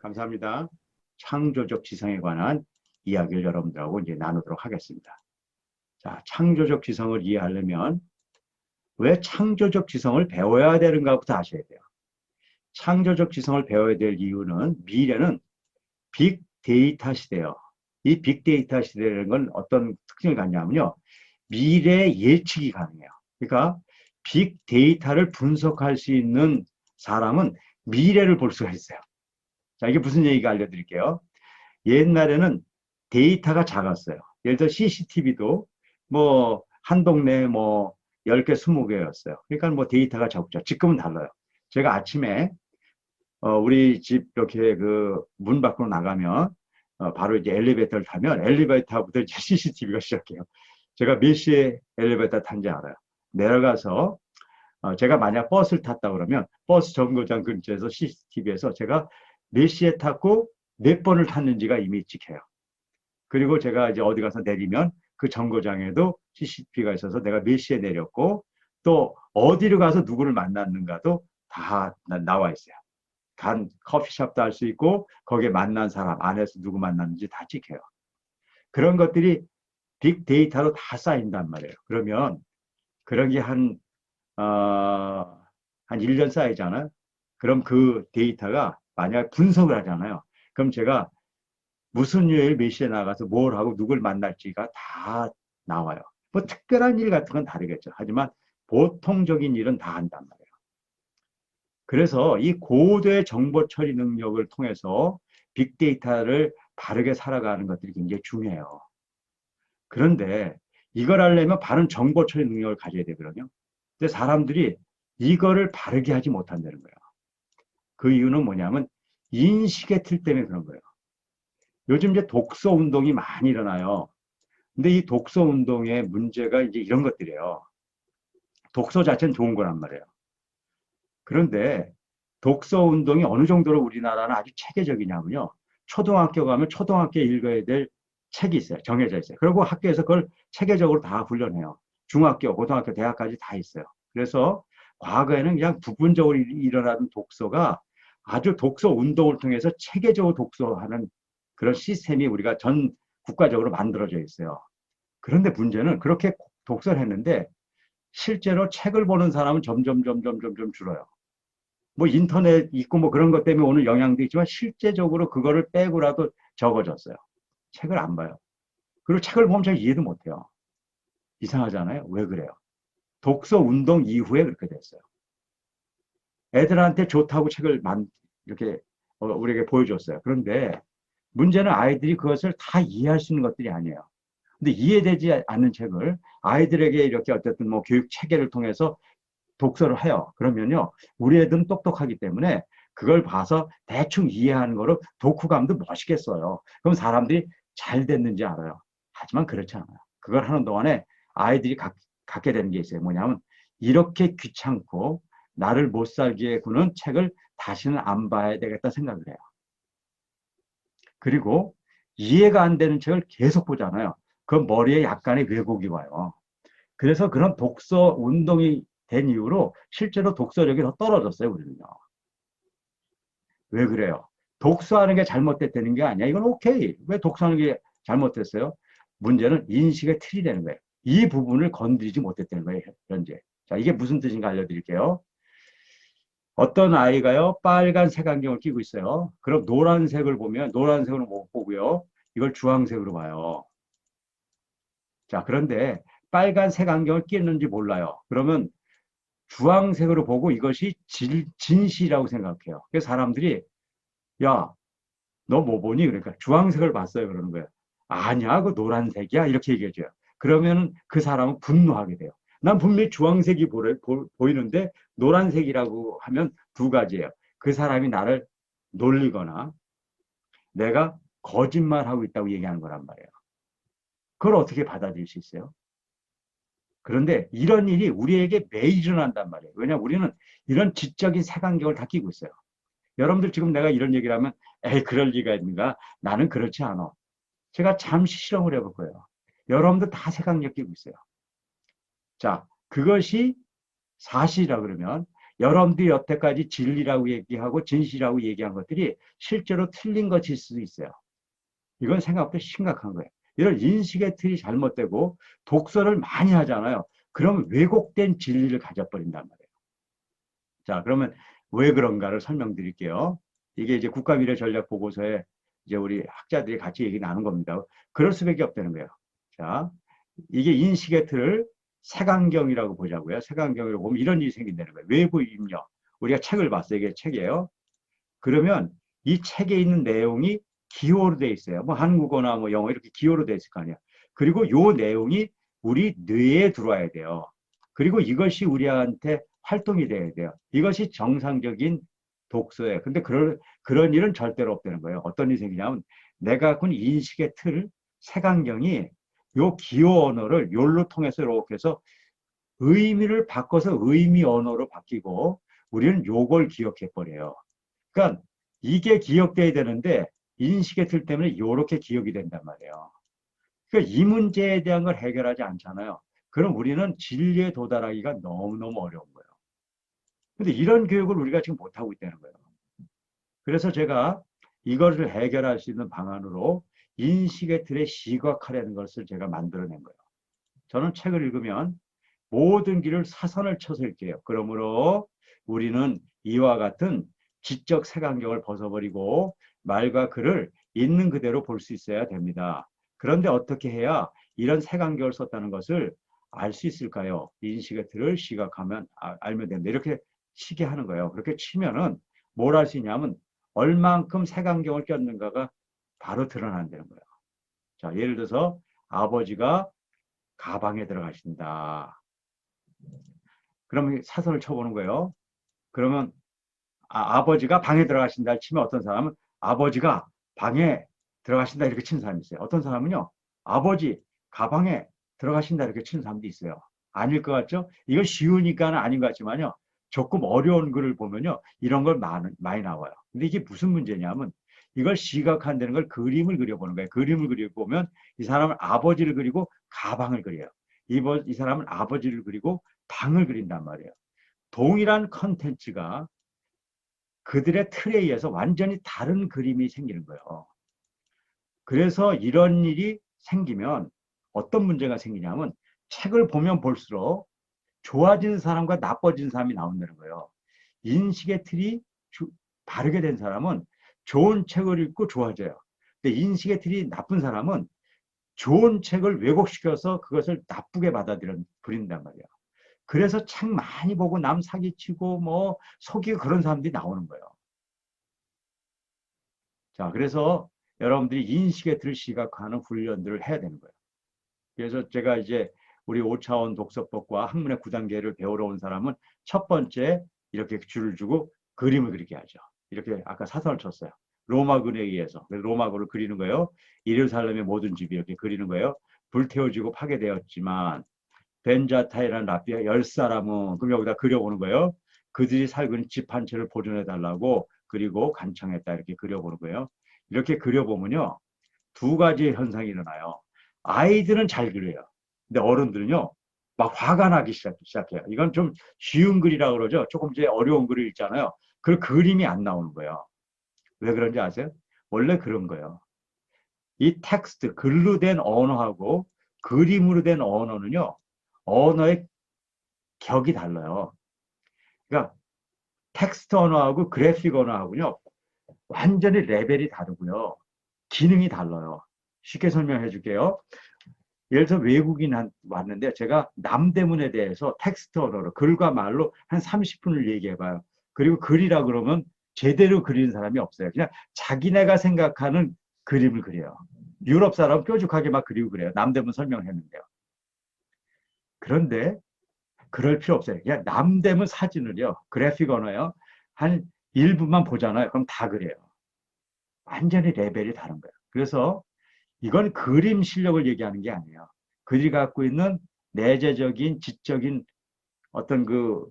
감사합니다. 창조적 지성에 관한 이야기를 여러분들하고 이제 나누도록 하겠습니다. 자, 창조적 지성을 이해하려면 왜 창조적 지성을 배워야 되는가부터 아셔야 돼요. 창조적 지성을 배워야 될 이유는 미래는 빅데이터 시대예요. 이 빅데이터 시대라는 건 어떤 특징을 갖냐면요. 미래 예측이 가능해요. 그러니까 빅데이터를 분석할 수 있는 사람은 미래를 볼 수가 있어요. 자, 이게 무슨 얘기가 알려드릴게요. 옛날에는 데이터가 작았어요. 예를 들어 CCTV도 뭐 한 동네에 뭐 10개, 20개였어요. 그러니까 뭐 데이터가 적죠. 지금은 달라요. 제가 아침에 우리 집 이렇게 그 문 밖으로 나가면 바로 이제 엘리베이터를 타면 엘리베이터부터 이제 CCTV가 시작해요. 제가 몇 시에 엘리베이터 탄지 알아요. 내려가서 제가 만약 버스를 탔다 그러면 버스 정거장 근처에서 CCTV에서 제가 몇 시에 탔고 몇 번을 탔는지가 이미 찍혀요. 그리고 제가 이제 어디 가서 내리면 그 정거장에도 CCTV가 있어서 내가 몇 시에 내렸고 또 어디로 가서 누구를 만났는가도 다 나와 있어요. 간 커피숍도 할 수 있고 거기에 만난 사람 안에서 누구 만났는지 다 찍혀요. 그런 것들이 빅데이터로 다 쌓인단 말이에요. 그러면 그런 게 한 1년 쌓이잖아요. 그럼 그 데이터가 만약 분석을 하잖아요. 그럼 제가 무슨 요일 몇 시에 나가서 뭘 하고 누굴 만날지가 다 나와요. 뭐 특별한 일 같은 건 다르겠죠. 하지만 보통적인 일은 다 한단 말이에요. 그래서 이 고도의 정보 처리 능력을 통해서 빅데이터를 바르게 살아가는 것들이 굉장히 중요해요. 그런데 이걸 하려면 바른 정보 처리 능력을 가져야 되거든요. 근데 사람들이 이거를 바르게 하지 못한다는 거예요. 그 이유는 뭐냐면 인식의 틀 때문에 그런 거예요. 요즘 이제 독서 운동이 많이 일어나요. 근데 이 독서 운동의 문제가 이제 이런 것들이에요. 독서 자체는 좋은 거란 말이에요. 그런데 독서 운동이 어느 정도로 우리나라는 아주 체계적이냐면요. 초등학교 가면 초등학교 읽어야 될 책이 있어요. 정해져 있어요. 그리고 학교에서 그걸 체계적으로 다 훈련해요. 중학교, 고등학교, 대학까지 다 있어요. 그래서 과거에는 그냥 부분적으로 일어나는 독서가 아주 독서 운동을 통해서 체계적으로 독서하는 그런 시스템이 우리가 전 국가적으로 만들어져 있어요. 그런데 문제는 그렇게 독서를 했는데 실제로 책을 보는 사람은 점점 줄어요. 뭐 인터넷 있고 뭐 그런 것 때문에 오는 영향도 있지만 실제적으로 그거를 빼고라도 적어졌어요. 책을 안 봐요. 그리고 책을 보면 잘 이해도 못해요. 이상하잖아요. 왜 그래요? 독서 운동 이후에 그렇게 됐어요. 애들한테 좋다고 책을 이렇게 우리에게 보여줬어요. 그런데 문제는 아이들이 그것을 다 이해할 수 있는 것들이 아니에요. 근데 이해되지 않는 책을 아이들에게 이렇게 어쨌든 뭐 교육 체계를 통해서 독서를 해요. 그러면요, 우리 애들은 똑똑하기 때문에 그걸 봐서 대충 이해하는 거로 독후감도 멋있게 써요. 그럼 사람들이 잘 됐는지 알아요. 하지만 그렇지 않아요. 그걸 하는 동안에 아이들이 갖게 되는 게 있어요. 뭐냐면 이렇게 귀찮고 나를 못 살게 구는 책을 다시는 안 봐야 되겠다 생각을 해요. 그리고 이해가 안 되는 책을 계속 보잖아요. 그 머리에 약간의 왜곡이 와요. 그래서 그런 독서 운동이 된 이후로 실제로 독서력이 더 떨어졌어요, 우리는요. 왜 그래요? 독서하는 게 잘못됐다는 게 아니야. 이건 오케이. 왜 독서하는 게 잘못됐어요? 문제는 인식의 틀이 되는 거예요. 이 부분을 건드리지 못했다는 거예요, 현재. 자, 이게 무슨 뜻인가 알려드릴게요. 어떤 아이가요, 빨간 색안경을 끼고 있어요. 그럼 노란색을 보면, 노란색으로 못 보고요. 이걸 주황색으로 봐요. 자, 그런데 빨간색 안경을 끼는지 몰라요. 그러면 주황색으로 보고 이것이 진실이라고 생각해요. 그래서 사람들이 야, 너 뭐 보니? 그러니까 주황색을 봤어요. 그러는 거예요. 아니야, 그 노란색이야. 이렇게 얘기해줘요. 그러면 그 사람은 분노하게 돼요. 난 분명히 주황색이 보이는데 노란색이라고 하면 두 가지예요. 그 사람이 나를 놀리거나 내가 거짓말하고 있다고 얘기하는 거란 말이에요. 그걸 어떻게 받아들일 수 있어요? 그런데 이런 일이 우리에게 매일 일어난단 말이에요. 왜냐하면 우리는 이런 지적인 색안경을 다 끼고 있어요. 여러분들 지금 내가 이런 얘기를 하면 에이 그럴 리가 있는가? 나는 그렇지 않아. 제가 잠시 실험을 해볼 거예요. 여러분들 다 색안경 끼고 있어요. 자, 그것이 사실이라 그러면 여러분들이 여태까지 진리라고 얘기하고 진실이라고 얘기한 것들이 실제로 틀린 것일 수도 있어요. 이건 생각보다 심각한 거예요. 이런 인식의 틀이 잘못되고 독서를 많이 하잖아요. 그러면 왜곡된 진리를 가져버린단 말이에요. 자, 그러면 왜 그런가를 설명드릴게요. 이게 이제 국가미래전략보고서에 이제 우리 학자들이 같이 얘기 나눈 겁니다. 그럴 수밖에 없다는 거예요. 자, 이게 인식의 틀을 색안경이라고 보자고요. 색안경으로 보면 이런 일이 생긴다는 거예요. 외부 입력. 우리가 책을 봤어요. 이게 책이에요. 그러면 이 책에 있는 내용이 기호로 돼 있어요. 뭐 한국어나 뭐 영어 이렇게 기호로 돼 있을 거 아니에요. 그리고 요 내용이 우리 뇌에 들어와야 돼요. 그리고 이것이 우리한테 활동이 돼야 돼요. 이것이 정상적인 독서예요. 근데 그런 일은 절대로 없다는 거예요. 어떤 일이 생기냐면 내가 갖고 있는 인식의 틀, 색안경이 요 기호 언어를 요로 통해서 이렇게 해서 의미를 바꿔서 의미 언어로 바뀌고 우리는 요걸 기억해 버려요. 그러니까 이게 기억돼야 되는데 인식의 틀 때문에 이렇게 기억이 된단 말이에요. 그러니까 이 문제에 대한 걸 해결하지 않잖아요. 그럼 우리는 진리에 도달하기가 너무너무 어려운 거예요. 근데 이런 교육을 우리가 지금 못하고 있다는 거예요. 그래서 제가 이것을 해결할 수 있는 방안으로 인식의 틀에 시각화라는 것을 제가 만들어낸 거예요. 저는 책을 읽으면 모든 길을 사선을 쳐서 읽게요. 그러므로 우리는 이와 같은 지적 색안경을 벗어버리고 말과 글을 있는 그대로 볼 수 있어야 됩니다. 그런데 어떻게 해야 이런 색안경을 썼다는 것을 알 수 있을까요? 인식의 틀을 시각하면 알면 됩니다. 이렇게 치게 하는 거예요. 그렇게 치면은 뭘 할 수 있냐면 얼만큼 색안경을 꼈는가가 바로 드러난다는 거예요. 자, 예를 들어서 아버지가 가방에 들어가신다. 그러면 사선을 쳐보는 거예요. 그러면 아버지가 방에 들어가신다 치면 어떤 사람은 아버지가 방에 들어가신다 이렇게 치는 사람이 있어요. 어떤 사람은요. 아버지 가방에 들어가신다 이렇게 치는 사람도 있어요. 아닐 것 같죠? 이거 쉬우니까는 아닌 것 같지만요. 조금 어려운 글을 보면요. 이런 걸 많이 나와요. 근데 이게 무슨 문제냐면 이걸 시각화한다는 걸 그림을 그려보는 거예요. 그림을 그려보면 이 사람은 아버지를 그리고 가방을 그려요. 이 사람은 아버지를 그리고 방을 그린단 말이에요. 동일한 컨텐츠가 그들의 틀에 의해서 완전히 다른 그림이 생기는 거예요. 그래서 이런 일이 생기면 어떤 문제가 생기냐면 책을 보면 볼수록 좋아진 사람과 나빠진 사람이 나온다는 거예요. 인식의 틀이 바르게 된 사람은 좋은 책을 읽고 좋아져요. 근데 인식의 틀이 나쁜 사람은 좋은 책을 왜곡시켜서 그것을 나쁘게 받아들인단 말이에요. 그래서 책 많이 보고 남 사기치고 뭐 속이고 그런 사람들이 나오는 거예요. 자, 그래서 여러분들이 인식의 틀을 시각화하는 훈련들을 해야 되는 거예요. 그래서 제가 이제 우리 5차원 독서법과 학문의 9단계를 배우러 온 사람은 첫 번째 이렇게 줄을 주고 그림을 그리게 하죠. 이렇게 아까 사선을 쳤어요. 로마군에 의해서 로마군을 그리는 거예요. 예루살렘의 모든 집이 이렇게 그리는 거예요. 불태워지고 파괴되었지만 벤자타이라는 라비아 10사람은 그럼 여기다 그려보는 거예요. 그들이 살고 있는 집 한 채를 보존해 달라고 그리고 간청했다 이렇게 그려보는 거예요. 이렇게 그려보면요. 두 가지 현상이 일어나요. 아이들은 잘 그려요. 근데 어른들은요. 막 화가 나기 시작해요. 이건 좀 쉬운 글이라고 그러죠. 조금 이제 어려운 글을 읽잖아요. 그 그림이 안 나오는 거예요. 왜 그런지 아세요? 원래 그런 거예요. 이 텍스트, 글로 된 언어하고 그림으로 된 언어는요. 언어의 격이 달라요. 그러니까 텍스트 언어하고 그래픽 언어하고요. 완전히 레벨이 다르고요. 기능이 달라요. 쉽게 설명해 줄게요. 예를 들어 외국인 왔는데 제가 남대문에 대해서 텍스트 언어로 글과 말로 한 30분을 얘기해 봐요. 그리고 글이라 그러면 제대로 그리는 사람이 없어요. 그냥 자기네가 생각하는 그림을 그려요. 유럽 사람 뾰족하게 막 그리고 그래요. 남대문 설명을 했는데요. 그런데 그럴 필요 없어요. 그냥 남대문 사진을요. 그래픽 언어요. 한 1분만 보잖아요. 그럼 다 그래요. 완전히 레벨이 다른 거예요. 그래서 이건 그림 실력을 얘기하는 게 아니에요. 그들이 갖고 있는 내재적인 지적인 어떤 그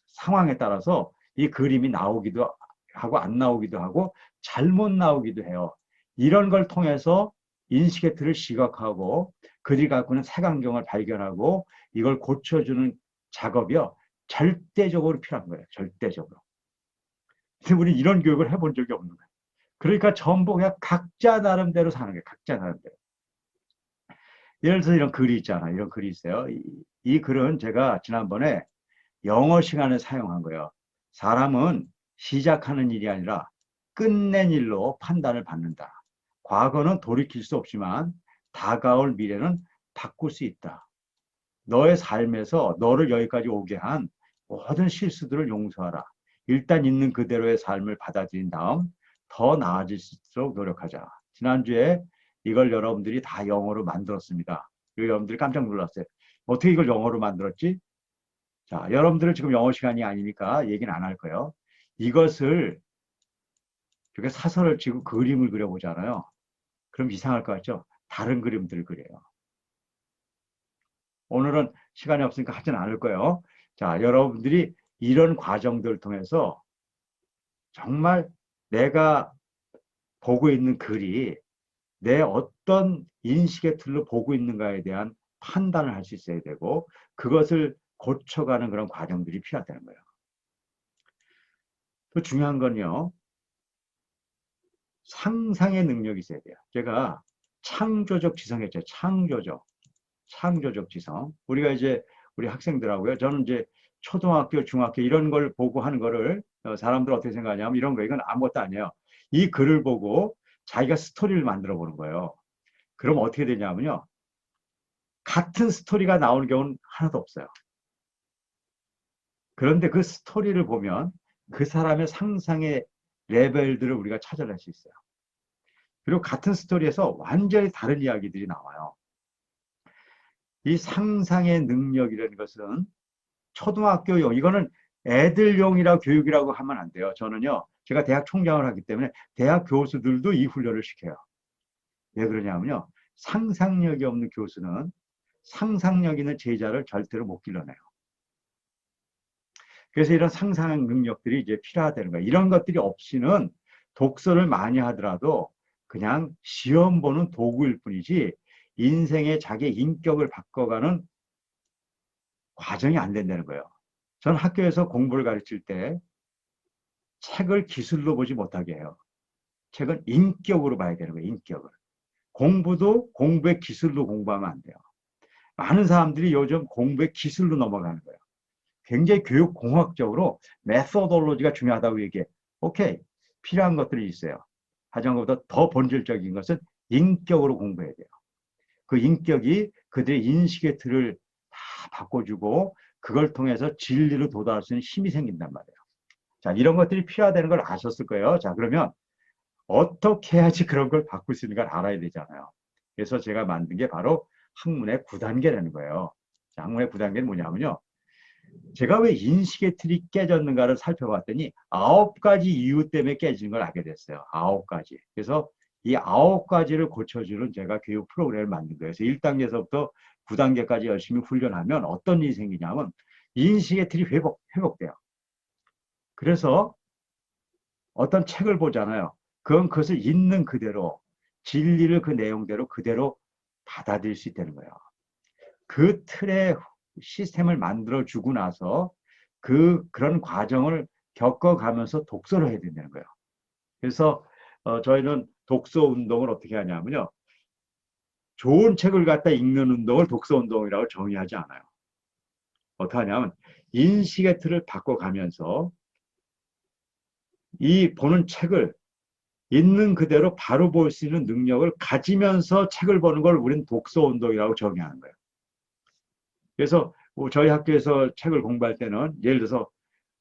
상황에 따라서 이 그림이 나오기도 하고 안 나오기도 하고 잘못 나오기도 해요. 이런 걸 통해서 인식의 틀을 시각하고 그들이 갖고 있는 색안경을 발견하고 이걸 고쳐주는 작업이요. 절대적으로 필요한 거예요. 절대적으로. 근데 우리 이런 교육을 해본 적이 없는 거예요. 그러니까 전부 그냥 각자 나름대로 사는 거예요. 각자 나름대로. 예를 들어서 이런 글이 있잖아요. 이런 글이 있어요. 이 글은 제가 지난번에 영어 시간에 사용한 거예요. 사람은 시작하는 일이 아니라 끝낸 일로 판단을 받는다. 과거는 돌이킬 수 없지만 다가올 미래는 바꿀 수 있다. 너의 삶에서 너를 여기까지 오게 한 모든 실수들을 용서하라. 일단 있는 그대로의 삶을 받아들인 다음 더 나아질 수 있도록 노력하자. 지난주에 이걸 여러분들이 다 영어로 만들었습니다. 그리고 여러분들이 깜짝 놀랐어요. 어떻게 이걸 영어로 만들었지? 자, 여러분들은 지금 영어 시간이 아니니까 얘기는 안 할 거예요. 이것을 이렇게 사설을 치고 그림을 그려보잖아요. 그럼 이상할 것 같죠? 다른 그림들을 그려요. 오늘은 시간이 없으니까 하지는 않을 거예요. 자, 여러분들이 이런 과정들을 통해서 정말 내가 보고 있는 글이 내 어떤 인식의 틀로 보고 있는가에 대한 판단을 할 수 있어야 되고 그것을 고쳐가는 그런 과정들이 필요하다는 거예요. 또 중요한 건요. 상상의 능력이 있어야 돼요. 제가 창조적 지성했죠. 창조적 지성. 우리가 이제 우리 학생들하고요. 저는 이제 초등학교, 중학교 이런 걸 보고 하는 거를 사람들 어떻게 생각하냐면 이런 거 이건 아무것도 아니에요. 이 글을 보고 자기가 스토리를 만들어 보는 거예요. 그럼 어떻게 되냐면요. 같은 스토리가 나오는 경우는 하나도 없어요. 그런데 그 스토리를 보면 그 사람의 상상의 레벨들을 우리가 찾아낼 수 있어요. 그리고 같은 스토리에서 완전히 다른 이야기들이 나와요. 이 상상의 능력이라는 것은 초등학교용, 이거는 애들용이라 교육이라고 하면 안 돼요. 저는요, 제가 대학 총장을 하기 때문에 대학 교수들도 이 훈련을 시켜요. 왜 그러냐면요, 상상력이 없는 교수는 상상력 있는 제자를 절대로 못 길러내요. 그래서 이런 상상 능력들이 이제 필요하다는 거예요. 이런 것들이 없이는 독서를 많이 하더라도 그냥 시험 보는 도구일 뿐이지 인생의 자기 인격을 바꿔가는 과정이 안 된다는 거예요. 저는 학교에서 공부를 가르칠 때 책을 기술로 보지 못하게 해요. 책은 인격으로 봐야 되는 거예요. 인격을. 공부도 공부의 기술로 공부하면 안 돼요. 많은 사람들이 요즘 공부의 기술로 넘어가는 거예요. 굉장히 교육공학적으로 메소돌로지가 중요하다고 얘기해. 오케이. 필요한 것들이 있어요. 하지만 그보다 더 본질적인 것은 인격으로 공부해야 돼요. 그 인격이 그들의 인식의 틀을 다 바꿔주고 그걸 통해서 진리로 도달할 수 있는 힘이 생긴단 말이에요. 자, 이런 것들이 필요하다는 걸 아셨을 거예요. 자, 그러면 어떻게 해야지 그런 걸 바꿀 수 있는 걸 알아야 되잖아요. 그래서 제가 만든 게 바로 학문의 9단계라는 거예요. 자, 학문의 9단계는 뭐냐면요. 제가 왜 인식의 틀이 깨졌는가를 살펴봤더니 9가지 이유 때문에 깨지는 걸 알게 됐어요. 9가지. 그래서 이 9가지를 고쳐주는 제가 교육 프로그램을 만든 거예요. 그래서 1단계에서부터 9단계까지 열심히 훈련하면 어떤 일이 생기냐면 인식의 틀이 회복돼요. 그래서 어떤 책을 보잖아요. 그건 그것을 있는 그대로 진리를 그 내용대로 그대로 받아들일 수 있다는 거예요. 그 틀의 시스템을 만들어주고 나서 그런 과정을 겪어가면서 독서를 해야 된다는 거예요. 그래서 저희는 독서 운동을 어떻게 하냐면요. 좋은 책을 갖다 읽는 운동을 독서 운동이라고 정의하지 않아요. 어떻게 하냐면 인식의 틀을 바꿔가면서 이 보는 책을 있는 그대로 바로 볼 수 있는 능력을 가지면서 책을 보는 걸 우리는 독서 운동이라고 정의하는 거예요. 그래서 저희 학교에서 책을 공부할 때는 예를 들어서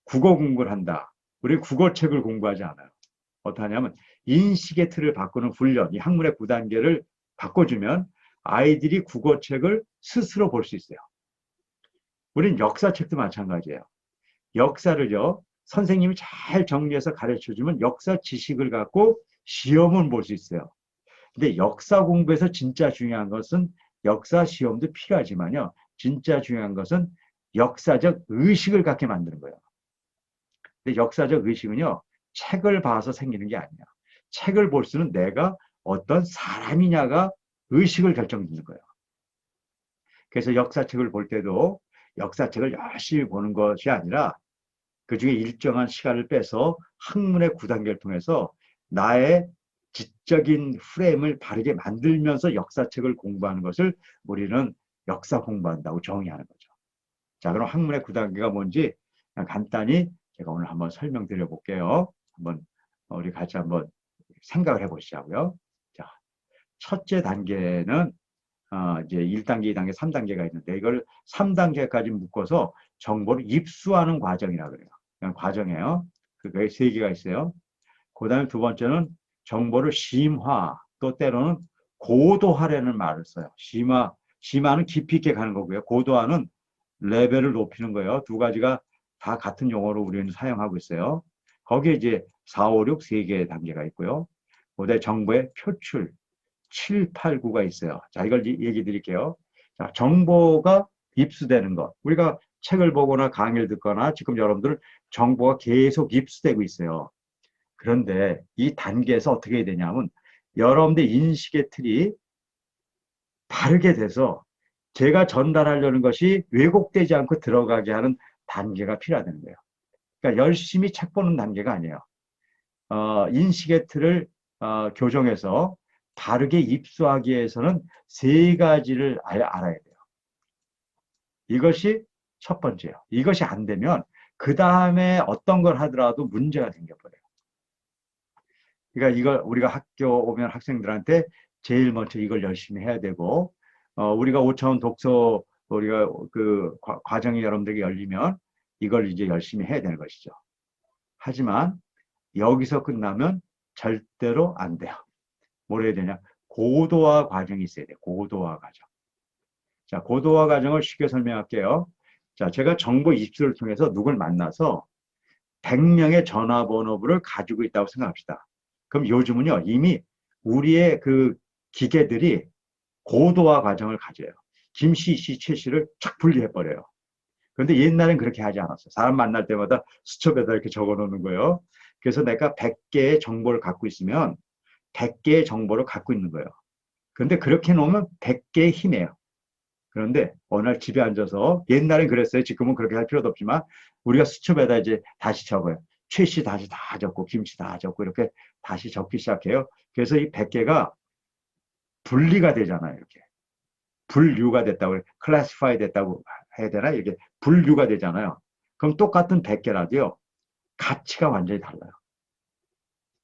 국어 공부를 한다. 우리 국어책을 공부하지 않아요. 어떻게 하냐면 인식의 틀을 바꾸는 훈련, 이 학문의 9단계를 바꿔주면 아이들이 국어책을 스스로 볼 수 있어요. 우린 역사책도 마찬가지예요. 역사를요, 선생님이 잘 정리해서 가르쳐주면 역사 지식을 갖고 시험은 볼 수 있어요. 근데 역사 공부에서 진짜 중요한 것은 역사 시험도 필요하지만요. 진짜 중요한 것은 역사적 의식을 갖게 만드는 거예요. 근데 역사적 의식은요. 책을 봐서 생기는 게 아니에요. 책을 볼 수는 내가 어떤 사람이냐가 의식을 결정짓는 거예요. 그래서 역사책을 볼 때도 역사책을 열심히 보는 것이 아니라 그중에 일정한 시간을 빼서 학문의 9단계를 통해서 나의 지적인 프레임을 바르게 만들면서 역사책을 공부하는 것을 우리는 역사 공부한다고 정의하는 거죠. 자, 그럼 학문의 9단계가 뭔지 간단히 제가 오늘 한번 설명드려 볼게요. 한번 우리 같이 한번 생각을 해보시자고요. 자, 첫째 단계는 이제 1단계, 2단계, 3단계가 있는데 이걸 3단계까지 묶어서 정보를 입수하는 과정이라고 그래요. 그냥 과정이에요. 그게 세 개가 있어요. 그 다음에 두 번째는 정보를 심화, 또 때로는 고도화라는 말을 써요. 심화는 깊이 있게 가는 거고요. 고도화는 레벨을 높이는 거예요. 두 가지가 다 같은 용어로 우리는 사용하고 있어요. 거기에 이제 4, 5, 6 세 개의 단계가 있고요. 그다음에 정보의 표출, 7, 8, 9가 있어요. 자, 이걸 얘기 드릴게요. 자, 정보가 입수되는 것. 우리가 책을 보거나 강의를 듣거나 지금 여러분들 정보가 계속 입수되고 있어요. 그런데 이 단계에서 어떻게 해야 되냐면 여러분들 인식의 틀이 바르게 돼서 제가 전달하려는 것이 왜곡되지 않고 들어가게 하는 단계가 필요하다는 거예요. 그러니까 열심히 책 보는 단계가 아니에요. 인식의 틀을 교정해서 바르게 입수하기 위해서는 세 가지를 알아야 돼요. 이것이 첫 번째예요. 이것이 안 되면 그 다음에 어떤 걸 하더라도 문제가 생겨버려요. 그러니까 이걸 우리가 학교 오면 학생들한테 제일 먼저 이걸 열심히 해야 되고, 우리가 5차원 독서 우리가 그 과정이 여러분들에게 열리면 이걸 이제 열심히 해야 되는 것이죠. 하지만 여기서 끝나면 절대로 안 돼요. 뭘 해야 되냐? 고도화 과정이 있어야 돼요. 고도화 과정. 자, 고도화 과정을 쉽게 설명할게요. 자, 제가 정보 입수를 통해서 누굴 만나서 100명의 전화번호부를 가지고 있다고 생각합시다. 그럼 요즘은요, 이미 우리의 그 기계들이 고도화 과정을 가져요. 김씨, 씨, 최 씨를 착 분리해버려요. 그런데 옛날엔 그렇게 하지 않았어요. 사람 만날 때마다 수첩에다 이렇게 적어 놓는 거예요. 그래서 내가 100개의 정보를 갖고 있으면 100개의 정보를 갖고 있는 거예요. 그런데 그렇게 놓으면 100개의 힘이에요. 그런데 어느 날 집에 앉아서 옛날엔 그랬어요. 지금은 그렇게 할 필요도 없지만 우리가 수첩에다 이제 다시 적어요. 최 씨 다시 다 적고 김씨 다 적고 이렇게 다시 적기 시작해요. 그래서 이 100개가 분리가 되잖아요. 이렇게. 분류가 됐다고, 클래시파이 됐다고 해야 되나? 이렇게 분류가 되잖아요. 그럼 똑같은 100개라도요. 가치가 완전히 달라요.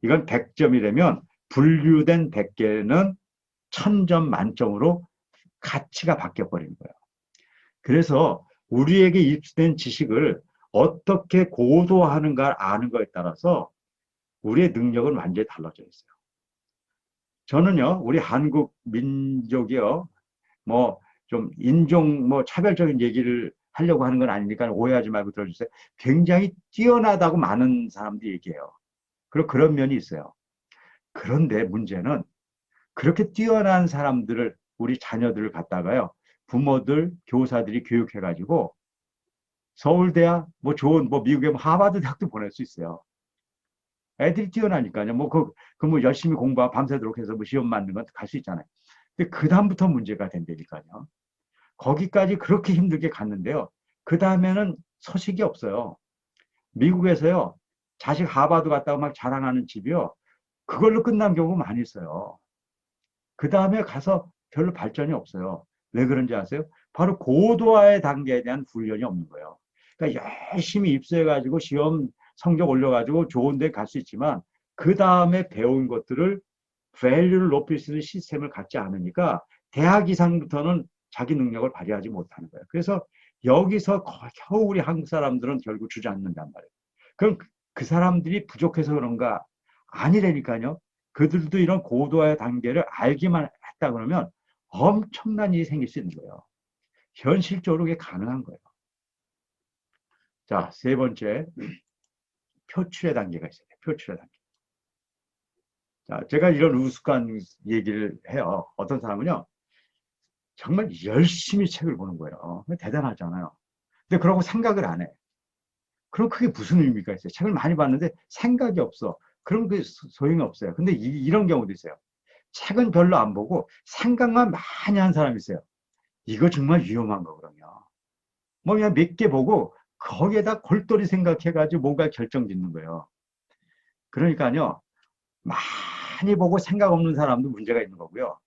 이건 100점이라면 분류된 100개는 1000점 만점으로 가치가 바뀌어 버리는 거예요. 그래서 우리에게 입수된 지식을 어떻게 고도화하는가 아는 거에 따라서 우리의 능력은 완전히 달라져 있어요. 저는요, 우리 한국 민족이요, 뭐, 좀 인종, 뭐, 차별적인 얘기를 하려고 하는 건 아니니까 오해하지 말고 들어주세요. 굉장히 뛰어나다고 많은 사람들이 얘기해요. 그리고 그런 면이 있어요. 그런데 문제는 그렇게 뛰어난 사람들을, 우리 자녀들을 갖다가요, 부모들, 교사들이 교육해가지고 서울대야, 뭐 좋은, 뭐 미국의 뭐 하버드 대학도 보낼 수 있어요. 애들이 뛰어나니까요. 뭐 뭐 열심히 공부하고 밤새도록 해서 뭐 시험 맞는 건 갈 수 있잖아요. 근데 그다음부터 문제가 된다니까요. 거기까지 그렇게 힘들게 갔는데요. 그 다음에는 소식이 없어요. 미국에서요, 자식 하버드 갔다고 막 자랑하는 집이요. 그걸로 끝난 경우 많이 있어요. 그 다음에 가서 별로 발전이 없어요. 왜 그런지 아세요? 바로 고도화의 단계에 대한 훈련이 없는 거예요. 그러니까 열심히 입수해가지고 시험 성적 올려가지고 좋은 데 갈 수 있지만 그 다음에 배운 것들을 밸류를 높일 수 있는 시스템을 갖지 않으니까 대학 이상부터는 자기 능력을 발휘하지 못하는 거예요. 그래서 여기서 겨우 우리 한국 사람들은 결국 주저앉는단 말이에요. 그럼 그 사람들이 부족해서 그런가? 아니라니까요. 그들도 이런 고도화의 단계를 알기만 했다 그러면 엄청난 일이 생길 수 있는 거예요. 현실적으로 그게 가능한 거예요. 자, 세 번째, 표출의 단계가 있어요. 표출의 단계. 자, 제가 이런 우스꽝 얘기를 해요. 어떤 사람은요, 정말 열심히 책을 보는 거예요. 대단하잖아요. 근데 그러고 생각을 안 해. 그럼 그게 무슨 의미가 있어요? 책을 많이 봤는데 생각이 없어. 그럼 그 소용이 없어요. 근데 이런 경우도 있어요. 책은 별로 안 보고 생각만 많이 한 사람이 있어요. 이거 정말 위험한 거거든요. 뭐 그냥 몇 개 보고 거기에다 골똘히 생각해가지고 뭔가 결정짓는 거예요. 그러니까요, 많이 보고 생각 없는 사람도 문제가 있는 거고요.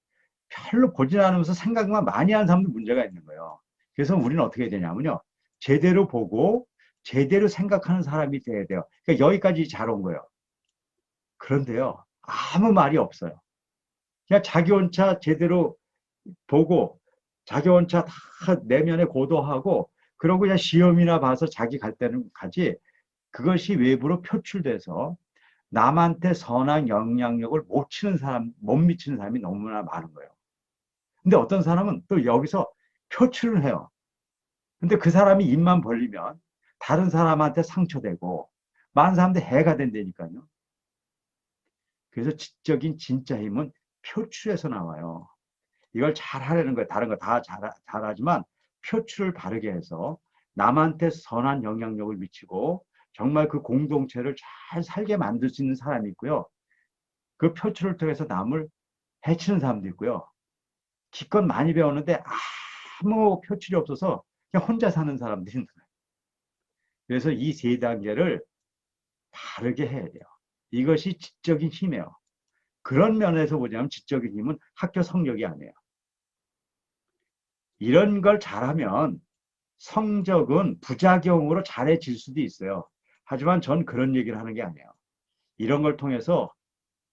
별로 보진 않으면서 생각만 많이 하는 사람도 문제가 있는 거예요. 그래서 우리는 어떻게 해야 되냐면요. 제대로 보고 제대로 생각하는 사람이 돼야 돼요. 그러니까 여기까지 잘 온 거예요. 그런데요, 아무 말이 없어요. 그냥 자기 혼자 제대로 보고 자기 혼자 다 내면에 고도하고 그러고 그냥 시험이나 봐서 자기 갈 때는 가지 그것이 외부로 표출돼서 남한테 선한 영향력을 못 치는 사람, 못 미치는 사람이 너무나 많은 거예요. 근데 어떤 사람은 또 여기서 표출을 해요. 근데 그 사람이 입만 벌리면 다른 사람한테 상처되고 많은 사람한테 해가 된다니까요. 그래서 지적인 진짜 힘은 표출에서 나와요. 이걸 잘 하려는 거예요. 다른 거 다 잘하지만 표출을 바르게 해서 남한테 선한 영향력을 미치고 정말 그 공동체를 잘 살게 만들 수 있는 사람이 있고요. 그 표출을 통해서 남을 해치는 사람도 있고요. 기껏 많이 배웠는데 아무 표출이 없어서 그냥 혼자 사는 사람들이 있는 거예요. 그래서 이 세 단계를 바르게 해야 돼요. 이것이 지적인 힘이에요. 그런 면에서 보자면 지적인 힘은 학교 성적이 아니에요. 이런 걸 잘하면 성적은 부작용으로 잘해질 수도 있어요. 하지만 전 그런 얘기를 하는 게 아니에요. 이런 걸 통해서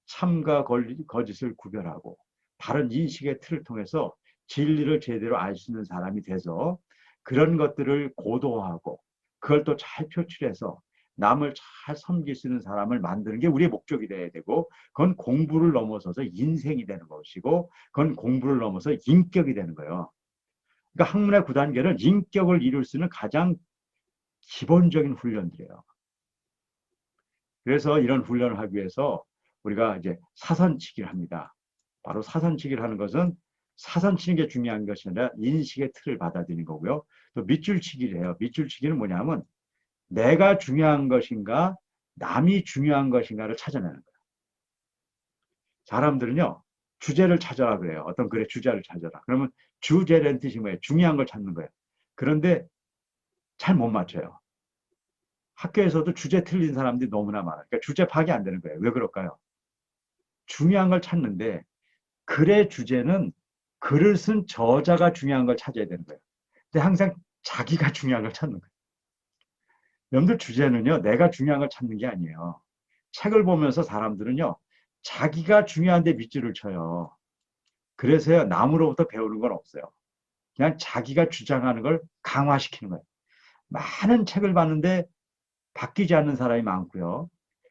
참과 거짓을 구별하고 바른 인식의 틀을 통해서 진리를 제대로 알 수 있는 사람이 돼서 그런 것들을 고도화하고 그걸 또 잘 표출해서 남을 잘 섬길 수 있는 사람을 만드는 게 우리의 목적이 돼야 되고 그건 공부를 넘어서서 인생이 되는 것이고 그건 공부를 넘어서 인격이 되는 거예요. 그러니까 학문의 9단계는 인격을 이룰 수 있는 가장 기본적인 훈련들이에요. 그래서 이런 훈련을 하기 위해서 우리가 이제 사선치기를 합니다. 바로 사선치기를 하는 것은 사선치는 게 중요한 것이 아니라 인식의 틀을 받아들이는 거고요. 또 밑줄치기를 해요. 밑줄치기는 뭐냐면 내가 중요한 것인가 남이 중요한 것인가를 찾아내는 거예요. 사람들은요. 주제를 찾아라 그래요. 어떤 글의 주제를 찾아라. 그러면 주제라는 뜻이 뭐예요? 중요한 걸 찾는 거예요. 그런데 잘 못 맞춰요. 학교에서도 주제 틀린 사람들이 너무나 많아요. 그러니까 주제 파악이 안 되는 거예요. 왜 그럴까요? 중요한 걸 찾는데 글의 주제는 글을 쓴 저자가 중요한 걸 찾아야 되는 거예요. 근데 항상 자기가 중요한 걸 찾는 거예요. 여러분들 주제는요, 내가 중요한 걸 찾는 게 아니에요. 책을 보면서 사람들은요, 자기가 중요한데 밑줄을 쳐요. 그래서요, 남으로부터 배우는 건 없어요. 그냥 자기가 주장하는 걸 강화시키는 거예요. 많은 책을 봤는데 바뀌지 않는 사람이 많고요.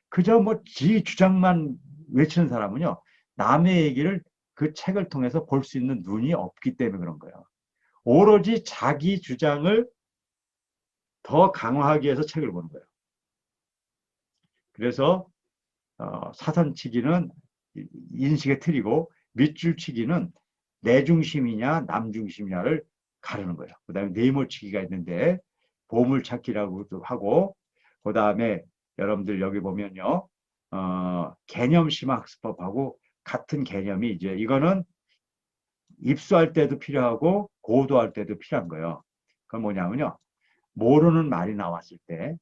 그저 뭐 지 주장만 외치는 사람은요, 남의 얘기를 그 책을 통해서 볼 수 있는 눈이 없기 때문에 그런 거예요. 오로지 자기 주장을 더 강화하기 위해서 책을 보는 거예요. 그래서 사선치기는 인식의 틀이고 밑줄치기는 내 중심이냐 남 중심이냐를 가르는 거예요. 그 다음에 네모치기가 있는데 보물찾기라고도 하고 그 다음에 여러분들 여기 보면요. 개념심학습법하고 같은 개념이 이제 이거는 입수할 때도 필요하고 고도할 때도 필요한 거예요. 그건 뭐냐면요. 모르는 말이 나왔을 때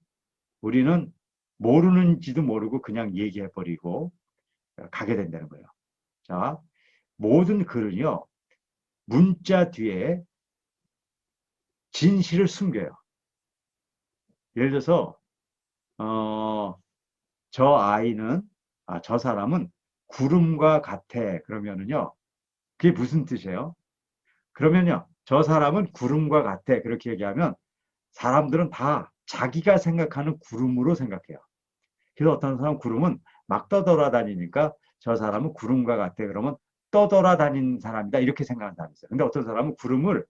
우리는 모르는지도 모르고 그냥 얘기해버리고 가게 된다는 거예요. 자, 모든 글은요. 문자 뒤에 진실을 숨겨요. 예를 들어서 어, 저 아이는 저 사람은 구름과 같아. 그러면은요. 그게 무슨 뜻이에요? 그러면요. 저 사람은 구름과 같아. 그렇게 얘기하면 사람들은 다 자기가 생각하는 구름으로 생각해요. 그래서 어떤 사람 구름은 막 떠돌아다니니까 저 사람은 구름과 같아. 그러면 떠돌아다니는 사람이다. 이렇게 생각하는 사람이 있어요. 근데 어떤 사람은 구름을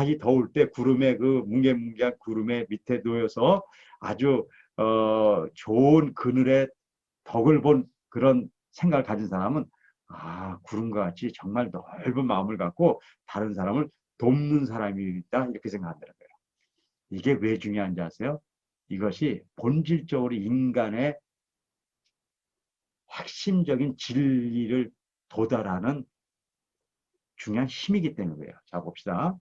이 더울 때 구름의 그 뭉게뭉게한 구름의 밑에 놓여서 아주 좋은 그늘에 덕을 본 그런 생각을 가진 사람은 구름과 같이 정말 넓은 마음을 갖고 다른 사람을 돕는 사람이다 이렇게 생각한다는 거예요. 이게 왜 중요한지 아세요? 이것이 본질적으로 인간의 핵심적인 진리를 도달하는 중요한 힘이기 때문에 그래요. 자, 봅시다.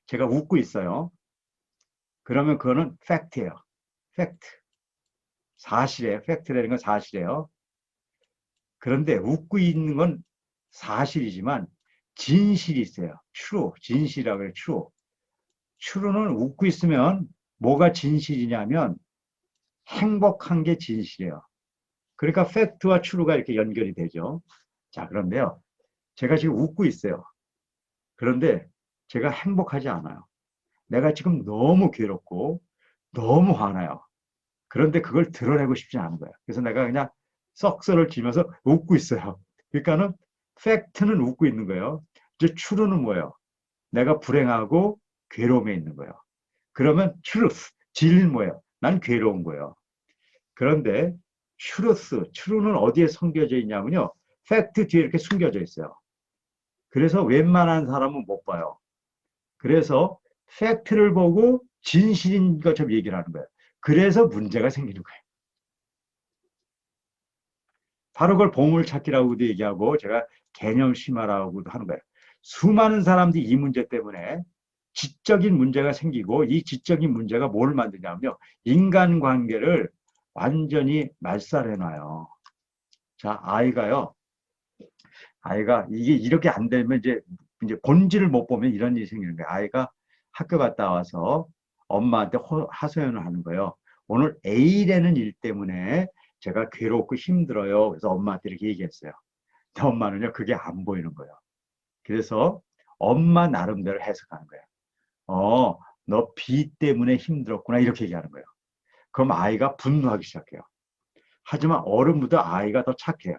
제가 웃고 있어요. 그러면 그거는 팩트예요. 팩트. 사실이에요. 팩트라는 건 사실이에요. 그런데 웃고 있는 건 사실이지만 진실이 있어요. true, 진실이라고 해요. true. true는 웃고 있으면 뭐가 진실이냐면 행복한 게 진실이에요. 그러니까 팩트와 true가 이렇게 연결이 되죠. 자, 그런데요. 제가 지금 웃고 있어요. 그런데 제가 행복하지 않아요. 내가 지금 너무 괴롭고 너무 화나요. 그런데 그걸 드러내고 싶지 않은 거예요. 그래서 내가 그냥 썩소를 지면서 웃고 있어요. 그러니까는 팩트는 웃고 있는 거예요. 이제 true는 뭐예요? 내가 불행하고 괴로움에 있는 거예요. 그러면 truth, 진리는 뭐예요? 난 괴로운 거예요. 그런데 truth는 어디에 숨겨져 있냐면요. 팩트 뒤에 이렇게 숨겨져 있어요. 그래서 웬만한 사람은 못 봐요. 그래서 팩트를 보고 진실인 것처럼 얘기를 하는 거예요. 그래서 문제가 생기는 거예요. 바로 그걸 보물찾기라고도 얘기하고 제가 개념 심화라고도 하는 거예요. 수많은 사람들이 이 문제 때문에 지적인 문제가 생기고 이 지적인 문제가 뭘 만드냐면요. 인간관계를 완전히 말살해놔요. 자, 아이가 이게 이렇게 안 되면 이제 본질을 못 보면 이런 일이 생기는 거예요. 아이가 학교 갔다 와서 엄마한테 하소연을 하는 거예요. 오늘 A라는 일 때문에 제가 괴롭고 힘들어요. 그래서 엄마한테 이렇게 얘기했어요. 근데 엄마는요, 그게 안 보이는 거예요. 그래서 엄마 나름대로 해석하는 거예요. 너 B 때문에 힘들었구나. 이렇게 얘기하는 거예요. 그럼 아이가 분노하기 시작해요. 하지만 어른보다 아이가 더 착해요.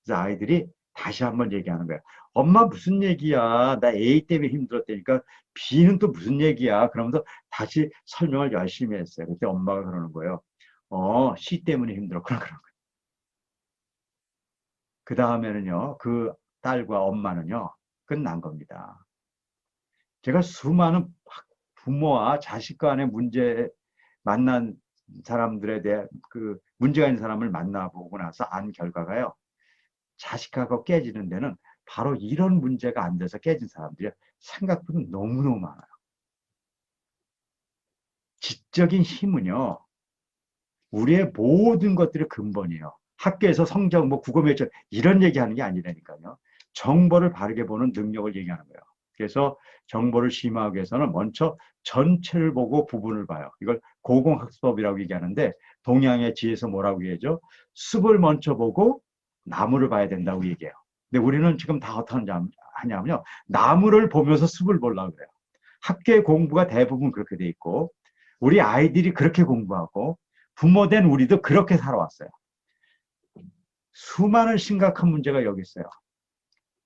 그래서 아이들이 다시 한번 얘기하는 거예요. 엄마 무슨 얘기야? 나 A 때문에 힘들었다니까 B는 또 무슨 얘기야? 그러면서 다시 설명을 열심히 했어요. 그때 엄마가 그러는 거예요. C 때문에 힘들었구나. 그런 거예요. 그 다음에는요, 그 딸과 엄마는요, 끝난 겁니다. 제가 수많은 부모와 자식 간의 문제 만난 사람들에 대해 그 문제가 있는 사람을 만나보고 나서 안 결과가요. 자식하고 깨지는 데는 바로 이런 문제가 안 돼서 깨진 사람들이 생각보다 너무너무 많아요. 지적인 힘은요, 우리의 모든 것들의 근본이에요. 학교에서 성적, 뭐 국어 매점 이런 얘기하는 게 아니라니까요. 정보를 바르게 보는 능력을 얘기하는 거예요. 그래서 정보를 심화하기 위해서는 먼저 전체를 보고 부분을 봐요. 이걸 고공학습법이라고 얘기하는데 동양의 지에서 뭐라고 얘기하죠? 숲을 먼저 보고 나무를 봐야 된다고 얘기해요. 근데 우리는 지금 다 어떻게 하냐면요. 나무를 보면서 숲을 보려고 그래요. 학교의 공부가 대부분 그렇게 돼 있고 우리 아이들이 그렇게 공부하고 부모된 우리도 그렇게 살아왔어요. 수많은 심각한 문제가 여기 있어요.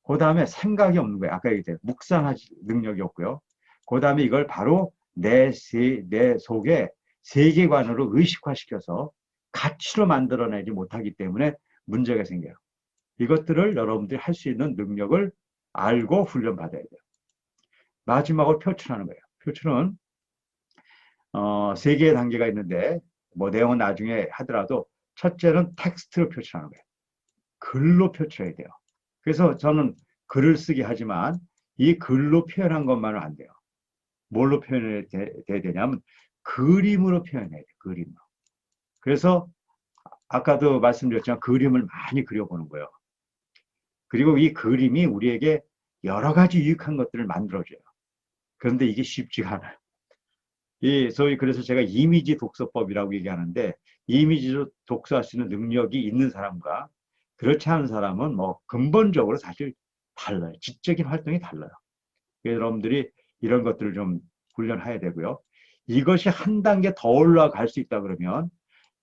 그 다음에 생각이 없는 거예요. 아까 얘기했죠. 묵상할 능력이 없고요. 그 다음에 이걸 바로 내 속에 세계관으로 의식화시켜서 가치로 만들어내지 못하기 때문에 문제가 생겨요. 이것들을 여러분들이 할 수 있는 능력을 알고 훈련받아야 돼요. 마지막으로 표출하는 거예요. 표출은 세 개의 단계가 있는데 뭐 내용은 나중에 하더라도 첫째는 텍스트로 표출하는 거예요. 글로 표출해야 돼요. 그래서 저는 글을 쓰게 하지만 이 글로 표현한 것만은 안 돼요. 뭘로 표현해야 되냐면 그림으로 표현해야 돼요. 그림으로. 그래서 아까도 말씀드렸지만 그림을 많이 그려보는 거예요. 그리고 이 그림이 우리에게 여러 가지 유익한 것들을 만들어줘요. 그런데 이게 쉽지가 않아요. 소위 그래서 제가 이미지 독서법이라고 얘기하는데 이미지로 독서할 수 있는 능력이 있는 사람과 그렇지 않은 사람은 뭐 근본적으로 사실 달라요. 지적인 활동이 달라요. 여러분들이 이런 것들을 좀 훈련해야 되고요. 이것이 한 단계 더 올라갈 수 있다 그러면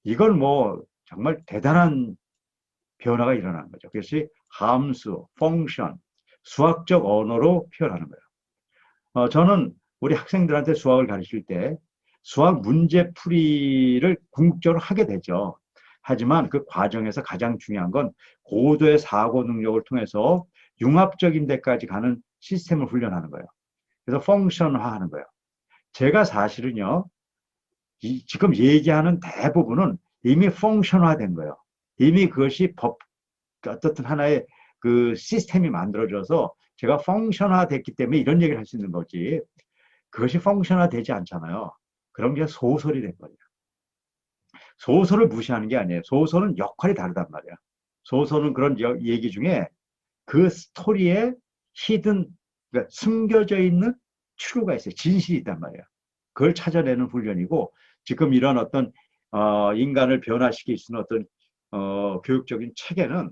이건 뭐 정말 대단한 변화가 일어나는 거죠. 그래서 함수, 펑션, 수학적 언어로 표현하는 거예요. 저는 우리 학생들한테 수학을 가르칠 때 수학 문제 풀이를 궁극적으로 하게 되죠. 하지만 그 과정에서 가장 중요한 건 고도의 사고 능력을 통해서 융합적인 데까지 가는 시스템을 훈련하는 거예요. 그래서 펑션화하는 거예요. 제가 사실은요, 지금 얘기하는 대부분은 이미 펑션화된 거예요. 이미 그것이 어떻든 하나의 그 시스템이 만들어져서 제가 펑션화 됐기 때문에 이런 얘기를 할 수 있는 거지. 그것이 펑션화 되지 않잖아요. 그런 게 소설이 돼버려요. 소설을 무시하는 게 아니에요. 소설은 역할이 다르단 말이야. 소설은 그런 얘기 중에 그 스토리에 히든, 그러니까 숨겨져 있는 추루가 있어요. 진실이 있단 말이야. 그걸 찾아내는 훈련이고, 지금 이런 어떤 인간을 변화시킬 수 있는 어떤 교육적인 체계는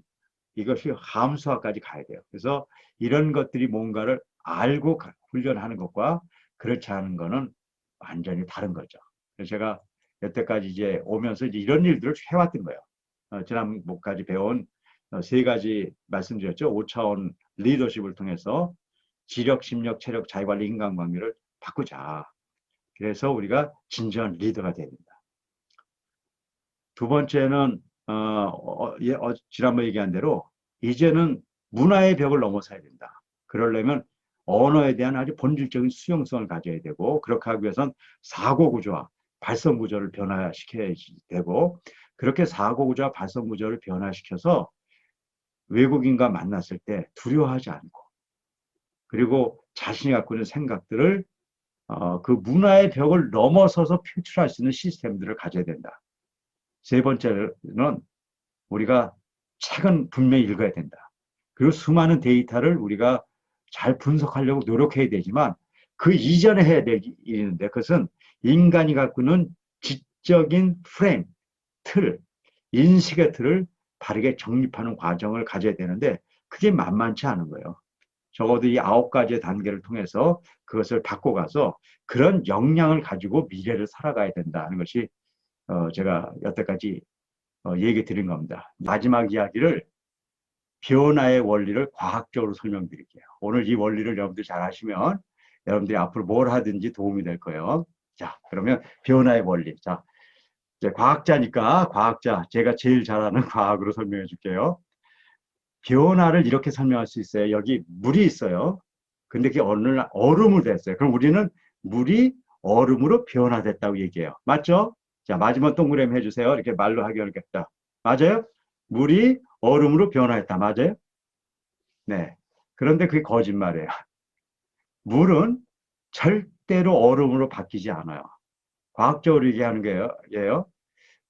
이것이 함수화까지 가야 돼요. 그래서 이런 것들이 뭔가를 알고 훈련하는 것과 그렇지 않은 거는 완전히 다른 거죠. 그래서 제가 여태까지 이제 오면서 이제 이런 일들을 해왔던 거예요. 지난번까지 배운 세 가지 말씀드렸죠. 5차원 리더십을 통해서 지력, 심력, 체력, 자기관리, 인간관계를 바꾸자. 그래서 우리가 진정한 리더가 돼야 된다. 두 번째는 지난번 얘기한 대로 이제는 문화의 벽을 넘어서야 된다. 그러려면 언어에 대한 아주 본질적인 수용성을 가져야 되고, 그렇게 하기 위해선 사고 구조와 발성 구조를 변화시켜야 되고, 그렇게 사고 구조와 발성 구조를 변화시켜서 외국인과 만났을 때 두려워하지 않고, 그리고 자신이 갖고 있는 생각들을 그 문화의 벽을 넘어서서 표출할 수 있는 시스템들을 가져야 된다. 세 번째는 우리가 책은 분명히 읽어야 된다. 그리고 수많은 데이터를 우리가 잘 분석하려고 노력해야 되지만 그 이전에 해야 되는데, 그것은 인간이 갖고 있는 지적인 프레임, 틀, 인식의 틀을 바르게 정립하는 과정을 가져야 되는데 그게 만만치 않은 거예요. 적어도 이 9가지의 단계를 통해서 그것을 바꿔가서 그런 역량을 가지고 미래를 살아가야 된다는 것이 제가 여태까지 얘기 드린 겁니다. 마지막 이야기를 변화의 원리를 과학적으로 설명드릴게요. 오늘 이 원리를 여러분들이 잘 하시면 여러분들이 앞으로 뭘 하든지 도움이 될 거예요. 자, 그러면 변화의 원리. 자, 이제 과학자니까 제가 제일 잘하는 과학으로 설명해 줄게요. 변화를 이렇게 설명할 수 있어요. 여기 물이 있어요. 근데 그게 어느 날 얼음으로 됐어요. 그럼 우리는 물이 얼음으로 변화됐다고 얘기해요. 맞죠? 자, 마지막 동그라미 해주세요. 이렇게 말로 하기 어렵겠다. 맞아요? 물이 얼음으로 변화했다. 맞아요? 네. 그런데 그게 거짓말이에요. 물은 절대로 얼음으로 바뀌지 않아요. 과학적으로 얘기하는 게요.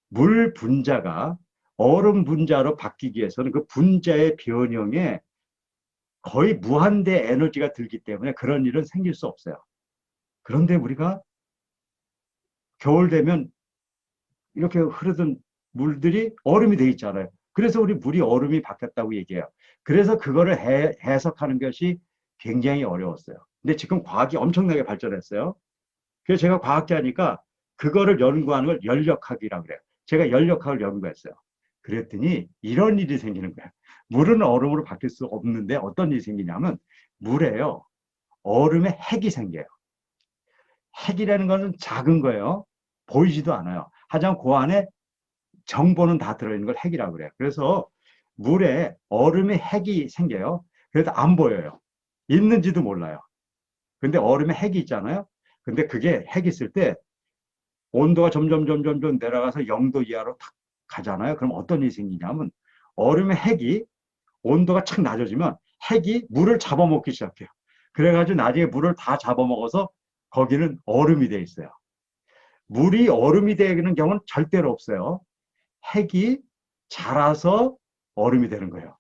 물 분자가 얼음 분자로 바뀌기 위해서는 그 분자의 변형에 거의 무한대 에너지가 들기 때문에 그런 일은 생길 수 없어요. 그런데 우리가 겨울 되면 이렇게 흐르던 물들이 얼음이 돼 있잖아요. 그래서 우리 물이 얼음이 바뀌었다고 얘기해요. 그래서 그거를 해석하는 것이 굉장히 어려웠어요. 근데 지금 과학이 엄청나게 발전했어요. 그래서 제가 과학자니까 그거를 연구하는 걸 연력학이라고 그래요. 제가 연력학을 연구했어요. 그랬더니 이런 일이 생기는 거예요. 물은 얼음으로 바뀔 수 없는데 어떤 일이 생기냐면 물에요, 얼음에 핵이 생겨요. 핵이라는 것은 작은 거예요. 보이지도 않아요. 하지만 그 안에 정보는 다 들어있는 걸 핵이라고 그래요. 그래서 물에 얼음에 핵이 생겨요. 그래도 안 보여요. 있는지도 몰라요. 근데 얼음에 핵이 있잖아요. 근데 그게 핵이 있을 때 온도가 점점 내려가서 0도 이하로 탁 가잖아요. 그럼 어떤 일이 생기냐면 얼음의 핵이 온도가 착 낮아지면 핵이 물을 잡아먹기 시작해요. 그래가지고 나중에 물을 다 잡아먹어서 거기는 얼음이 돼 있어요. 물이 얼음이 되는 경우는 절대로 없어요. 핵이 자라서 얼음이 되는 거예요.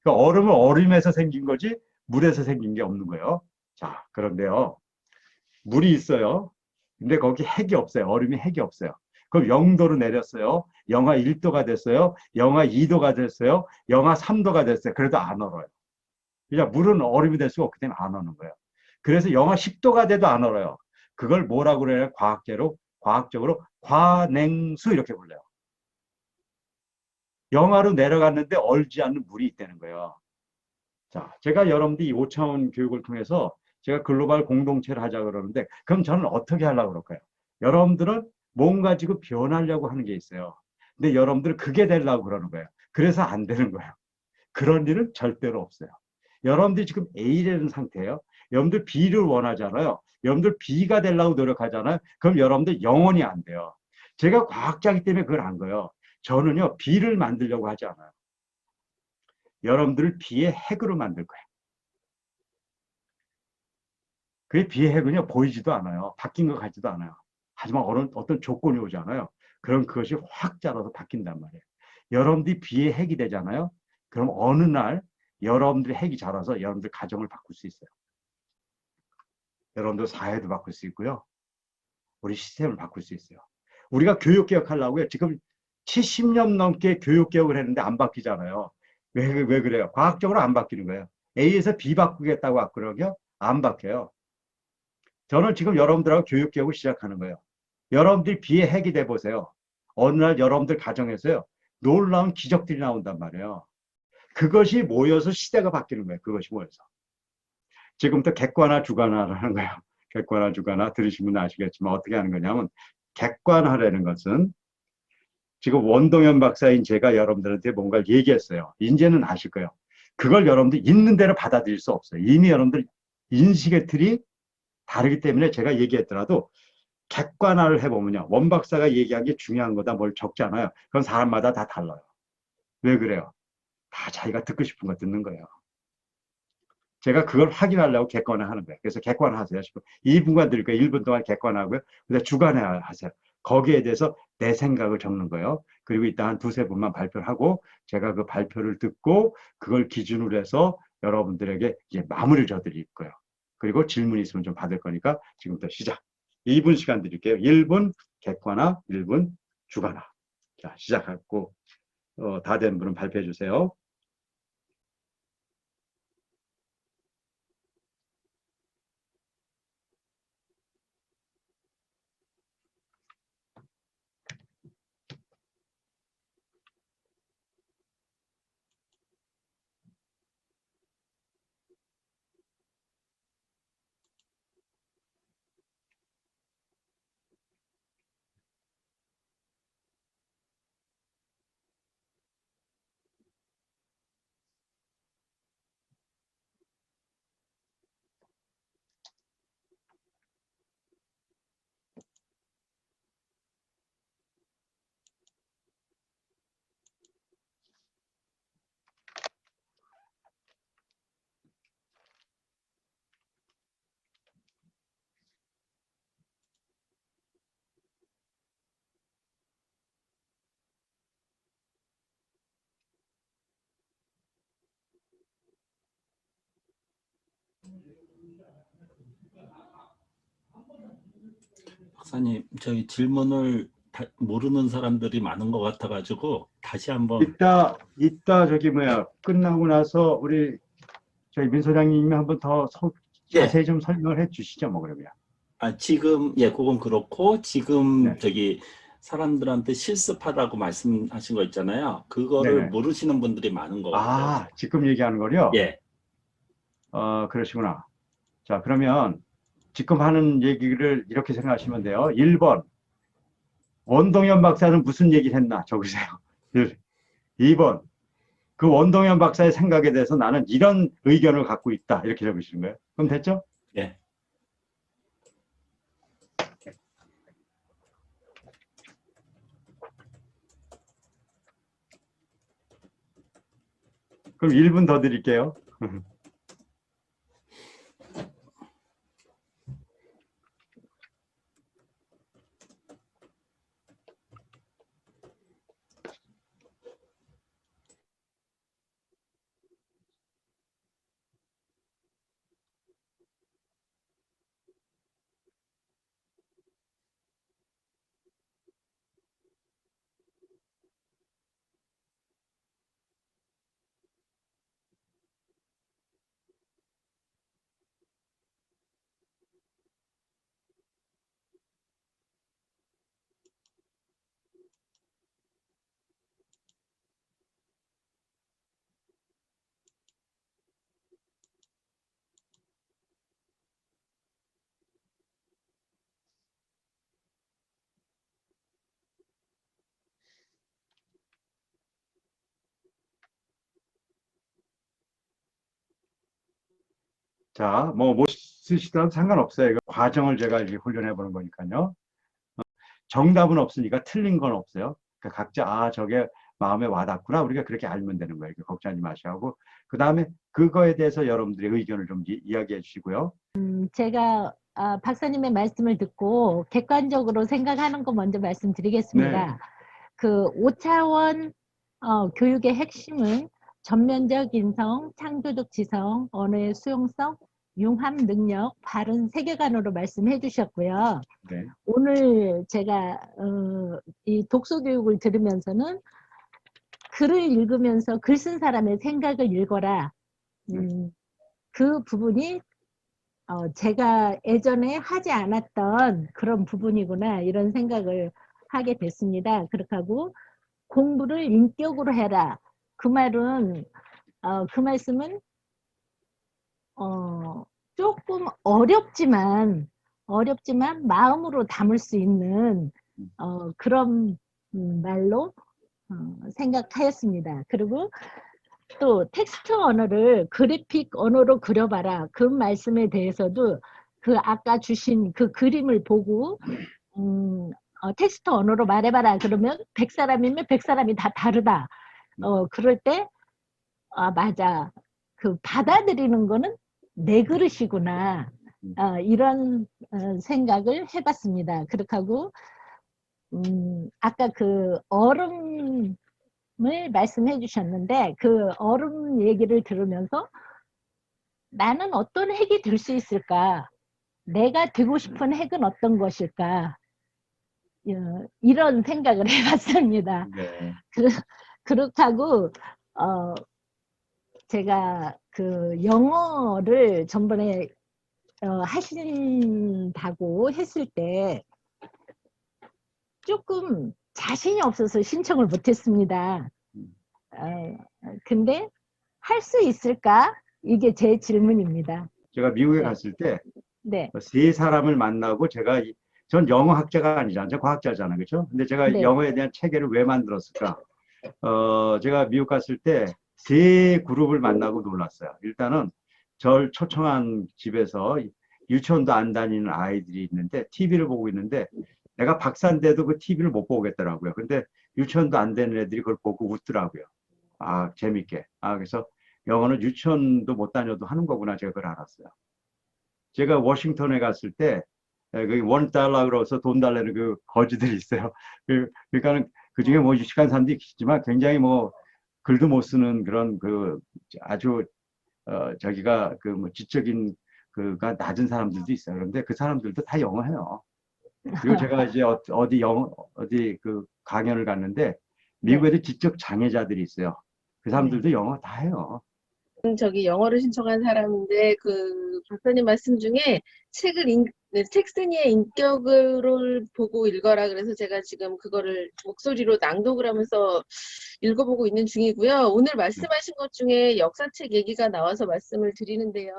그러니까 얼음은 얼음에서 생긴 거지 물에서 생긴 게 없는 거예요. 자, 그런데요. 물이 있어요. 근데 거기 핵이 없어요. 얼음이 핵이 없어요. 그럼 0도로 내렸어요. 영하 1도가 됐어요. 영하 2도가 됐어요. 영하 3도가 됐어요. 그래도 안 얼어요. 그냥 물은 얼음이 될 수가 없기 때문에 안 얼는 거예요. 그래서 영하 10도가 돼도 안 얼어요. 그걸 뭐라고 그래요? 과학적으로 과냉수 이렇게 불러요. 영하로 내려갔는데 얼지 않는 물이 있다는 거예요. 자, 제가 여러분들 이 5차원 교육을 통해서 제가 글로벌 공동체를 하자 그러는데 그럼 저는 어떻게 하려고 그럴까요? 여러분들은 뭔가 지금 변하려고 하는 게 있어요. 근데 여러분들은 그게 되려고 그러는 거예요. 그래서 안 되는 거예요. 그런 일은 절대로 없어요. 여러분들이 지금 A라는 상태예요. 여러분들 B를 원하잖아요. 여러분들 B가 되려고 노력하잖아요. 그럼 여러분들 영원히 안 돼요. 제가 과학자이기 때문에 그걸 안 거예요. 저는요, B를 만들려고 하지 않아요. 여러분들을 B의 핵으로 만들 거예요. 그 B의 핵은요, 보이지도 않아요. 바뀐 것 같지도 않아요. 하지만 어떤 조건이 오잖아요. 그럼 그것이 확 자라서 바뀐단 말이에요. 여러분들이 비의 핵이 되잖아요. 그럼 어느 날 여러분들의 핵이 자라서 여러분들 가정을 바꿀 수 있어요. 여러분들 사회도 바꿀 수 있고요. 우리 시스템을 바꿀 수 있어요. 우리가 교육개혁 하려고요. 지금 70년 넘게 교육개혁을 했는데 안 바뀌잖아요. 왜 그래요? 과학적으로 안 바뀌는 거예요. A에서 B 바꾸겠다고 그러고요. 안 바뀌어요. 저는 지금 여러분들하고 교육개혁을 시작하는 거예요. 여러분들이 B의 핵이 돼 보세요. 어느 날 여러분들 가정에서요. 놀라운 기적들이 나온단 말이에요. 그것이 모여서 시대가 바뀌는 거예요. 그것이 모여서. 지금부터 객관화, 주관화라는 거예요. 객관화, 주관화 들으신 분은 아시겠지만 어떻게 하는 거냐면 객관화라는 것은 지금 원동현 박사인 제가 여러분들한테 뭔가를 얘기했어요. 이제는 아실 거예요. 그걸 여러분들 있는 대로 받아들일 수 없어요. 이미 여러분들 인식의 틀이 다르기 때문에 제가 얘기했더라도 객관화를 해보면요. 원 박사가 얘기한 게 중요한 거다 뭘 적잖아요. 그건 사람마다 다 달라요. 왜 그래요? 다 자기가 듣고 싶은 거 듣는 거예요. 제가 그걸 확인하려고 객관화하는 거예요. 그래서 객관화하세요. 2분간 드릴 거예요. 1분 동안 객관화하고요. 그다음에 주관화하세요. 거기에 대해서 내 생각을 적는 거예요. 그리고 이따 한 두세 분만 발표를 하고 제가 그 발표를 듣고 그걸 기준으로 해서 여러분들에게 이제 마무리를 줘드릴 거예요. 그리고 질문 있으면 좀 받을 거니까 지금부터 시작. 2분 시간 드릴게요. 1분 객관화, 1분 주관화. 자, 시작하고 다 된 분은 발표해 주세요. 박사님, 저희 질문을 모르는 사람들이 많은 것 같아가지고 다시 한번. 이따 저기 뭐야 끝나고 나서 우리 저희 민 소장님이 한번 더 예, 자세히 좀 설명을 해 주시죠, 뭐 그러면. 지금 그건 그렇고 지금 네, 저기 사람들한테 실습하라고 말씀하신 거 있잖아요. 그거를 네네. 모르시는 분들이 많은 것 같아요. 아, 지금 얘기하는 거요? 예, 그러시구나. 자, 그러면 지금 하는 얘기를 이렇게 생각하시면 돼요. 1번, 원동현 박사는 무슨 얘기를 했나 적으세요. 2번, 그 원동현 박사의 생각에 대해서 나는 이런 의견을 갖고 있다. 이렇게 적으시는 거예요. 그럼 됐죠? 예. 그럼 1분 더 드릴게요. 자, 뭐 못 쓰시더라도 상관없어요. 이거 과정을 제가 이렇게 훈련해 보는 거니까요. 정답은 없으니까 틀린 건 없어요. 그러니까 각자 저게 마음에 와닿구나. 우리가 그렇게 알면 되는 거예요. 걱정하지 마시고. 그 다음에 그거에 대해서 여러분들의 의견을 좀 이야기해 주시고요. 제가 박사님의 말씀을 듣고 객관적으로 생각하는 거 먼저 네. 말씀드리겠습니다. 그 5차원 교육의 핵심은 전면적 인성, 창조적 지성, 언어의 수용성, 융합 능력, 바른 세계관으로 말씀해 주셨고요. 네. 오늘 제가 이 독서 교육을 들으면서는 글을 읽으면서 글 쓴 사람의 생각을 읽어라. 그 부분이 제가 예전에 하지 않았던 그런 부분이구나 이런 생각을 하게 됐습니다. 그렇게 하고 공부를 인격으로 해라. 그 말은 그 말씀은 조금 어렵지만 마음으로 담을 수 있는 그런 말로 생각하였습니다. 그리고 또 텍스트 언어를 그래픽 언어로 그려봐라. 그 말씀에 대해서도 그 아까 주신 그 그림을 보고 텍스트 언어로 말해봐라. 그러면 100사람이면 100사람이 다 다르다. 그럴 때 맞아. 그 받아들이는 거는 내 그릇이구나. 이런 생각을 해봤습니다. 그렇게 하고 아까 그 얼음을 말씀해 주셨는데 그 얼음 얘기를 들으면서 나는 어떤 핵이 될 수 있을까? 내가 되고 싶은 핵은 어떤 것일까? 이런 생각을 해봤습니다. 네. 그렇게 하고 제가 그 영어를 전번에 하신다고 했을 때 조금 자신이 없어서 신청을 못했습니다. 근데 할 수 있을까? 이게 제 질문입니다. 제가 미국에 네. 갔을 때 네, 세 사람을 만나고 전 영어 학자가 아니잖아요. 저 과학자잖아요. 그렇죠? 근데 제가 네. 영어에 대한 체계를 왜 만들었을까? 제가 미국 갔을 때 세 그룹을 만나고 놀랐어요. 일단은 절 초청한 집에서 유치원도 안 다니는 아이들이 있는데 TV를 보고 있는데 내가 박사인데도 그 TV를 못 보겠더라고요. 근데 유치원도 안 되는 애들이 그걸 보고 웃더라고요. 아, 재밌게. 그래서 영어는 유치원도 못 다녀도 하는 거구나. 제가 그걸 알았어요. 제가 워싱턴에 갔을 때 원 달러 그러서 돈 달라는 그 거지들이 있어요. 그러니까는 그 중에 뭐 유식한 사람도 있지만 굉장히 뭐 글도 못 쓰는 그런 그 아주 저기가 그 뭐 지적인 그가 낮은 사람들도 있어요. 그런데 그 사람들도 다 영어해요. 그리고 제가 이제 어디 그 강연을 갔는데 미국에도 지적 장애자들이 있어요. 그 사람들도 영어 다 해요. 저기 영어를 신청한 사람인데 그 박사님 말씀 중에 텍슨이의 인격을 보고 읽어라 그래서 제가 지금 그거를 목소리로 낭독을 하면서 읽어보고 있는 중이고요. 오늘 말씀하신 것 중에 역사책 얘기가 나와서 말씀을 드리는데요.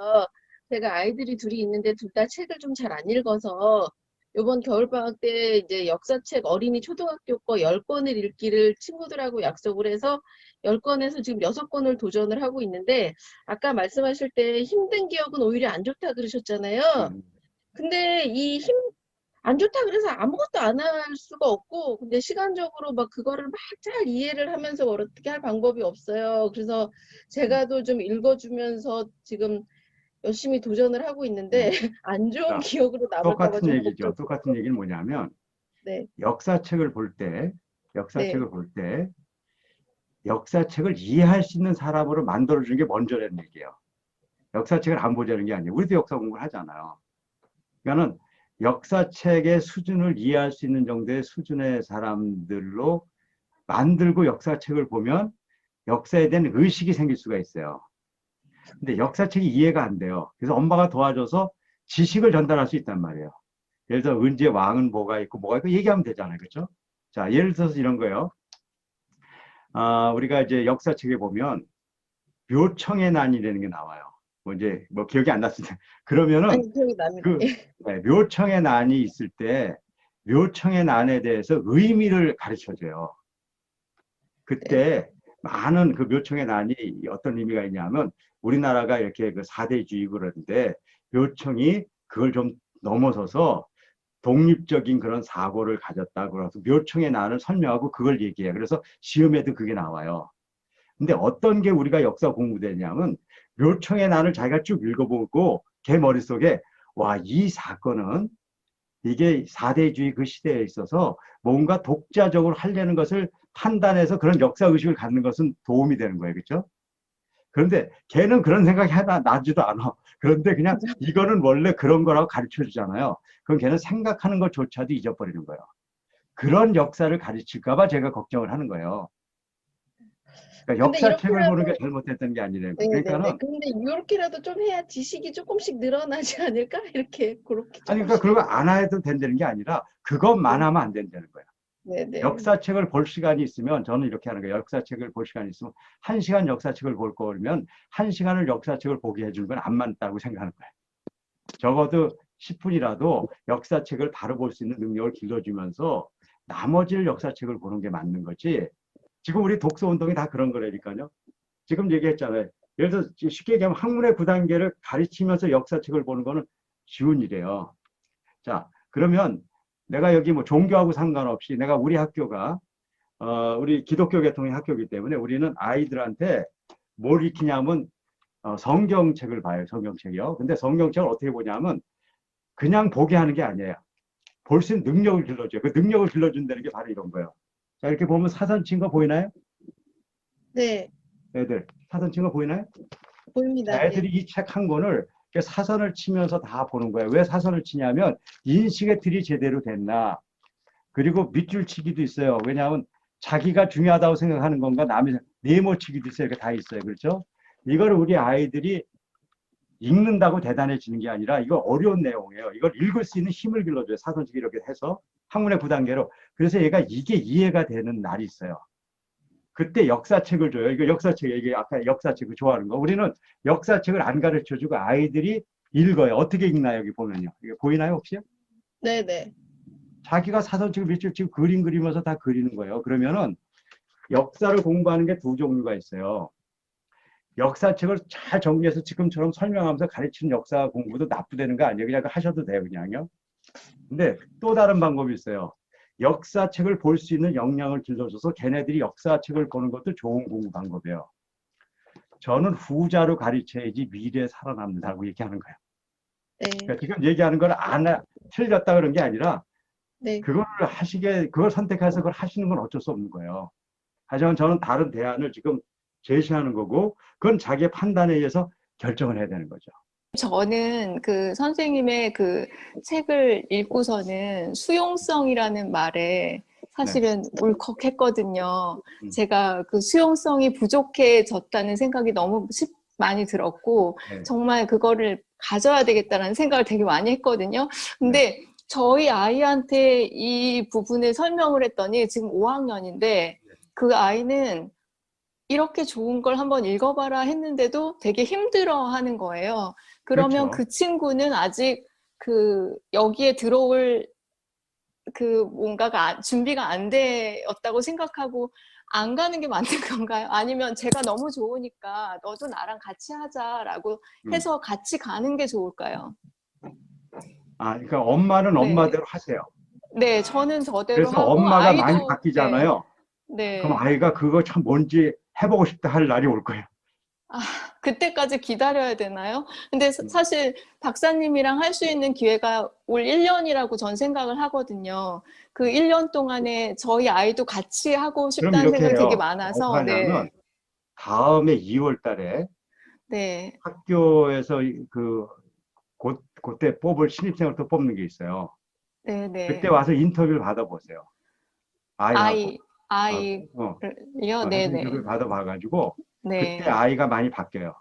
제가 아이들이 둘이 있는데 둘 다 책을 좀 잘 안 읽어서 이번 겨울방학 때 이제 역사책 어린이 초등학교 거 10권을 읽기를 친구들하고 약속을 해서 10권에서 지금 6권을 도전을 하고 있는데 아까 말씀하실 때 힘든 기억은 오히려 안 좋다 그러셨잖아요. 근데 안 좋다 그래서 아무것도 안 할 수가 없고 근데 시간적으로 막 그거를 막 잘 이해를 하면서 어떻게 할 방법이 없어요. 그래서 제가도 좀 읽어주면서 지금 열심히 도전을 하고 있는데 안 좋은 자, 기억으로 남을까 봐 똑같은 좀 얘기죠. 걱정. 똑같은 얘기는 뭐냐면 네. 역사책을 볼 때 역사책을 이해할 수 있는 사람으로 만들어주는 게 먼저라는 얘기예요. 역사책을 안 보자는 게 아니에요. 우리도 역사 공부를 하잖아요. 그러니까는 역사책의 수준을 이해할 수 있는 정도의 수준의 사람들로 만들고 역사책을 보면 역사에 대한 의식이 생길 수가 있어요. 근데 역사책이 이해가 안 돼요. 그래서 엄마가 도와줘서 지식을 전달할 수 있단 말이에요. 예를 들어 은제 왕은 뭐가 있고 얘기하면 되잖아요. 그렇죠? 자, 예를 들어서 이런 거예요. 우리가 이제 역사책에 보면 묘청의 난이라는 게 나와요. 뭐 이제 뭐 기억이 안 났습니다. 그러면은 아니 기억이 납니다. 묘청의 난이 있을 때 묘청의 난에 대해서 의미를 가르쳐줘요. 그때 많은 그 묘청의 난이 어떤 의미가 있냐면 우리나라가 이렇게 그 사대주의 그러는데 묘청이 그걸 좀 넘어서서 독립적인 그런 사고를 가졌다. 그래서 묘청의 난을 설명하고 그걸 얘기해요. 그래서 시험에도 그게 나와요. 근데 어떤 게 우리가 역사 공부되냐면 묘청의 난을 자기가 쭉 읽어보고 걔 머릿속에 와, 이 사건은 이게 사대주의 그 시대에 있어서 뭔가 독자적으로 하려는 것을 판단해서 그런 역사의식을 갖는 것은 도움이 되는 거예요. 그렇죠? 그런데 걔는 그런 생각이 하나 나지도 않아. 그런데 그냥 이거는 원래 그런 거라고 가르쳐 주잖아요. 그럼 걔는 생각하는 것조차도 잊어버리는 거예요. 그런 역사를 가르칠까 봐 제가 걱정을 하는 거예요. 그러니까 근데 역사책을 보는 이렇게라도 게 잘못됐던 게 아니라는 거예요. 네네네. 그러니까는 근데 이렇게라도 좀 해야 지식이 조금씩 늘어나지 않을까? 이렇게 그렇게 아니 그러니까 조금씩 그런 거 해도 안 해도 된다는 게 아니라 그것만 하면 안 된다는 거예요. 네네. 역사책을 볼 시간이 있으면 저는 이렇게 하는 거예요. 역사책을 볼 시간이 있으면 1시간 역사책을 볼 거면 1시간을 역사책을 보게 해주는 건 안 맞다고 생각하는 거예요. 적어도 10분이라도 역사책을 바로 볼 수 있는 능력을 길러주면서 나머지를 역사책을 보는 게 맞는 거지. 지금 우리 독서운동이 다 그런 거라니까요. 지금 얘기했잖아요. 예를 들어서 쉽게 얘기하면 학문의 9단계를 가르치면서 역사책을 보는 거는 쉬운 일이에요. 자, 그러면 내가 여기 뭐 종교하고 상관없이 내가 우리 학교가 우리 기독교 계통의 학교이기 때문에 우리는 아이들한테 뭘 익히냐면 성경책을 봐요. 성경책이요. 근데 성경책을 어떻게 보냐면 그냥 보게 하는 게 아니에요. 볼 수 있는 능력을 길러줘요. 그 능력을 길러준다는 게 바로 이런 거예요. 자, 이렇게 보면 사선 친 거 보이나요? 네, 애들 사선 친 거 보이나요? 자, 보입니다. 네. 애들이 이 책 한 권을 이렇게 사선을 치면서 다 보는 거예요. 왜 사선을 치냐면 인식의 틀이 제대로 됐나. 그리고 밑줄 치기도 있어요. 왜냐하면 자기가 중요하다고 생각하는 건가 남이 네모치기도 있어요. 이렇게 다 있어요. 그렇죠? 이걸 우리 아이들이 읽는다고 대단해지는 게 아니라 이거 어려운 내용이에요. 이걸 읽을 수 있는 힘을 길러줘요. 사선치기 이렇게 해서 학문의 9단계로. 그래서 얘가 이게 이해가 되는 날이 있어요. 그때 역사책을 줘요. 이거 역사책, 이게 아까 역사책을 좋아하는 거. 우리는 역사책을 안 가르쳐 주고 아이들이 읽어요. 어떻게 읽나요? 여기 보면요. 이게 보이나요, 혹시? 네네. 자기가 사선치고 밑줄 치고 그림 그리면서 다 그리는 거예요. 그러면은 역사를 공부하는 게 두 종류가 있어요. 역사책을 잘 정리해서 지금처럼 설명하면서 가르치는 역사 공부도 나쁘다는 거 아니에요. 그냥 하셔도 돼요, 그냥요. 근데 또 다른 방법이 있어요. 역사책을 볼 수 있는 역량을 길러줘서 걔네들이 역사책을 보는 것도 좋은 공부 방법이에요. 저는 후자로 가르쳐야지 미래에 살아남는다고 얘기하는 거예요. 네. 그러니까 지금 얘기하는 걸 틀렸다 그런 게 아니라 네. 그걸 선택해서 그걸 하시는 건 어쩔 수 없는 거예요. 하지만 저는 다른 대안을 지금 제시하는 거고, 그건 자기의 판단에 의해서 결정을 해야 되는 거죠. 저는 그 선생님의 그 책을 읽고서는 수용성이라는 말에 사실은 울컥했거든요. 음. 제가 그 수용성이 부족해졌다는 생각이 너무 많이 들었고, 네. 정말 그거를 가져야 되겠다는 생각을 되게 많이 했거든요. 근데 저희 아이한테 이 부분을 설명을 했더니 지금 5학년인데 그 아이는 이렇게 좋은 걸 한번 읽어봐라 했는데도 되게 힘들어 하는 거예요. 그러면 그렇죠. 그 친구는 아직 그 여기에 들어올 그 뭔가가 준비가 안 되었다고 생각하고 안 가는 게 맞는 건가요? 아니면 제가 너무 좋으니까 너도 나랑 같이 하자라고 해서 같이 가는 게 좋을까요? 그러니까 엄마는 네. 엄마대로 하세요. 네, 저는 저대로 그래서 하고 엄마가 많이 아이도 바뀌잖아요. 그럼 네. 아이가 그거 참 뭔지 해보고 싶다 할 날이 올 거예요. 아, 그때까지 기다려야 되나요? 근데 사실 박사님이랑 할 수 있는 기회가 올 1년이라고 전 생각을 하거든요. 그 1년 동안에 저희 아이도 같이 하고 그럼 싶다는 이렇게 생각이 되게 해요. 많아서, 어떡하냐면 네. 다음에 2월 달에 네. 학교에서 그때 뽑을 신입생을 또 뽑는 게 있어요. 네, 그때 네. 와서 인터뷰를 받아보세요. 아이하고. 아이요? 네, 인터뷰를 네. 받아봐가지고 그때 네. 아이가 많이 바뀌어요.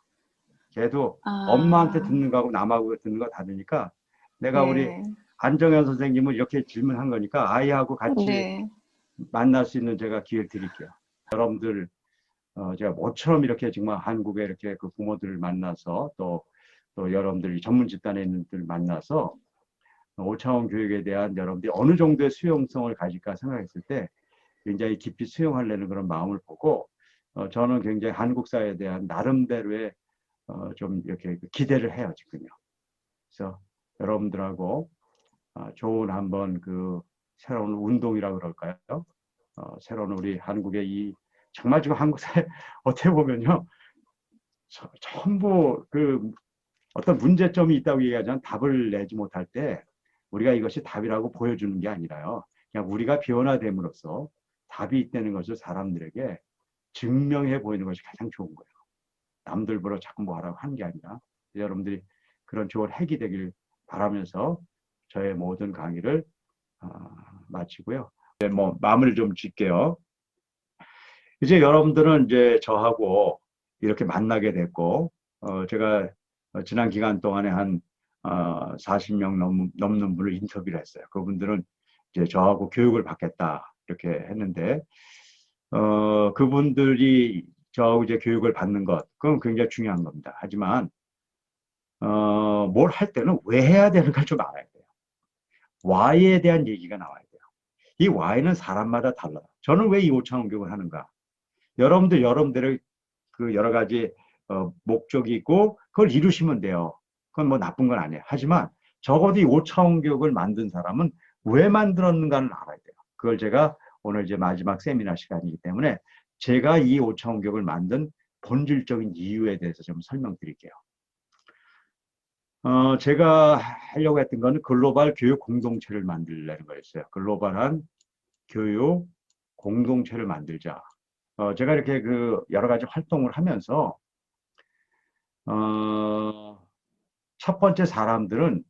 걔도 엄마한테 아, 듣는 거하고 남하고 듣는 거 다르니까 내가 우리 네. 안정현 선생님은 이렇게 질문한 거니까 아이하고 같이 네. 만날 수 있는 제가 기회를 드릴게요. 여러분들 제가 모처럼 이렇게 정말 한국에 이렇게 그 부모들을 만나서 또 여러분들이 전문 집단에 있는 분들 만나서 5차원 교육에 대한 여러분들이 어느 정도의 수용성을 가질까 생각했을 때 굉장히 깊이 수용하려는 그런 마음을 보고 저는 굉장히 한국 사회에 대한 나름대로의 좀 이렇게 기대를 해요 지금요. 그래서 여러분들하고 좋은 한번 그 새로운 운동이라고 그럴까요? 새로운 우리 한국의 이 정말 지금 한국 사회 어떻게 보면요 전부 그 어떤 문제점이 있다고 얘기하지만 답을 내지 못할 때 우리가 이것이 답이라고 보여주는 게 아니라요. 그냥 우리가 변화됨으로써 답이 있다는 것을 사람들에게 증명해 보이는 것이 가장 좋은 거예요. 남들 보러 자꾸 뭐 하라고 하는 게 아니라 여러분들이 그런 좋은 핵이 되길 바라면서 저의 모든 강의를 마치고요. 이제 뭐 마무리 좀 짓게요. 이제 여러분들은 이제 저하고 이렇게 만나게 됐고, 제가 지난 기간 동안에 한 40명 넘는 분을 인터뷰를 했어요. 그분들은 이제 저하고 교육을 받겠다 이렇게 했는데, 그분들이 저하고 이제 교육을 받는 것, 그건 굉장히 중요한 겁니다. 하지만 뭘 할 때는 왜 해야 되는가 좀 알아야 돼요. why에 대한 얘기가 나와야 돼요. 이 why는 사람마다 달라요. 저는 왜 이 5차원 교육을 하는가? 여러분들의 그 여러 가지 목적이 있고 그걸 이루시면 돼요. 그건 뭐 나쁜 건 아니에요. 하지만 적어도 이 5차원 교육을 만든 사람은 왜 만들었는가를 알아야 돼요. 그걸 제가 오늘 이제 마지막 세미나 시간이기 때문에 제가 이 5차원 교육을 만든 본질적인 이유에 대해서 좀 설명드릴게요. 제가 하려고 했던 거는 글로벌 교육 공동체를 만들려는 거였어요. 글로벌한 교육 공동체를 만들자. 제가 이렇게 그 여러 가지 활동을 하면서 첫 번째 사람들은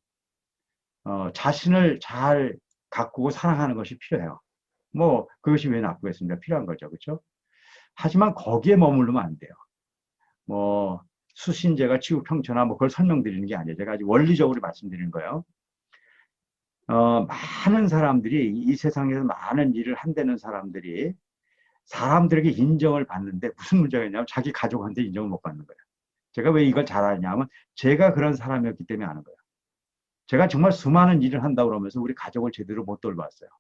자신을 잘 가꾸고 사랑하는 것이 필요해요. 뭐 그것이 왜 나쁘겠습니까? 필요한 거죠, 그렇죠? 하지만 거기에 머무르면 안 돼요. 뭐 수신제가 치유평천하 뭐 그걸 설명드리는 게 아니에요. 제가 아주 원리적으로 말씀드리는 거예요. 많은 사람들이 이 세상에서 많은 일을 한다는 사람들에게 인정을 받는데 무슨 문제가 있냐면 자기 가족한테 인정을 못 받는 거예요. 제가 왜 이걸 잘 아냐면 제가 그런 사람이었기 때문에 아는 거예요. 제가 정말 수많은 일을 한다고 그러면서 우리 가족을 제대로 못 돌봤어요.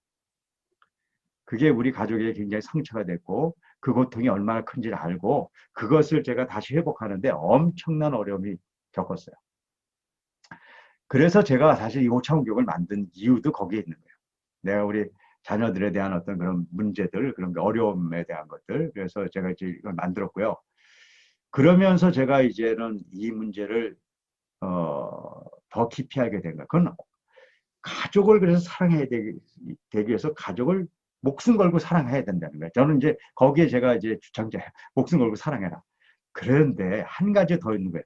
그게 우리 가족에게 굉장히 상처가 됐고 그 고통이 얼마나 큰지를 알고 그것을 제가 다시 회복하는데 엄청난 어려움이 겪었어요. 그래서 제가 사실 이 5차원 교육을 만든 이유도 거기에 있는 거예요. 내가 우리 자녀들에 대한 어떤 그런 문제들, 그런 어려움에 대한 것들. 그래서 제가 이제 이걸 만들었고요. 그러면서 제가 이제는 이 문제를 더 깊이 하게 된 거예요. 그건 가족을 그래서 사랑해야 되기 위해서 가족을 목숨 걸고 사랑해야 된다는 거예요. 저는 이제 거기에 제가 이제 주창자예요. 목숨 걸고 사랑해라. 그런데 한 가지 더 있는 거예요.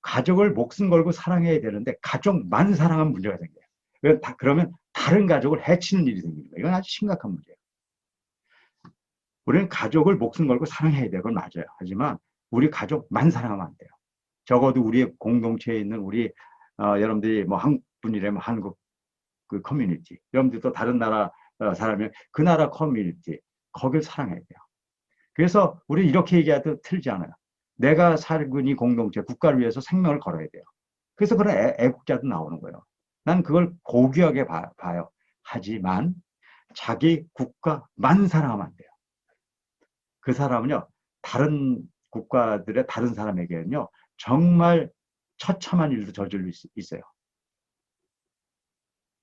가족을 목숨 걸고 사랑해야 되는데 가족만 사랑하면 문제가 생겨요. 그러면 다른 가족을 해치는 일이 생기는 거예요. 이건 아주 심각한 문제예요. 우리는 가족을 목숨 걸고 사랑해야 돼요. 그건 맞아요. 하지만 우리 가족만 사랑하면 안 돼요. 적어도 우리의 공동체에 있는 우리 여러분들이 뭐 한국 분이라면 한국 그 커뮤니티, 여러분들이 또 다른 나라 사람이면 그 나라 커뮤니티, 거길 사랑해야 돼요. 그래서 우리 이렇게 얘기해도 틀리지 않아요. 내가 살고 있는 공동체, 국가를 위해서 생명을 걸어야 돼요. 그래서 그런 애국자도 나오는 거예요. 난 그걸 고귀하게 봐요. 하지만 자기 국가만 사랑하면 안 돼요. 그 사람은요, 다른 국가들의 다른 사람에게는요, 정말 처참한 일도 저질러 있어요.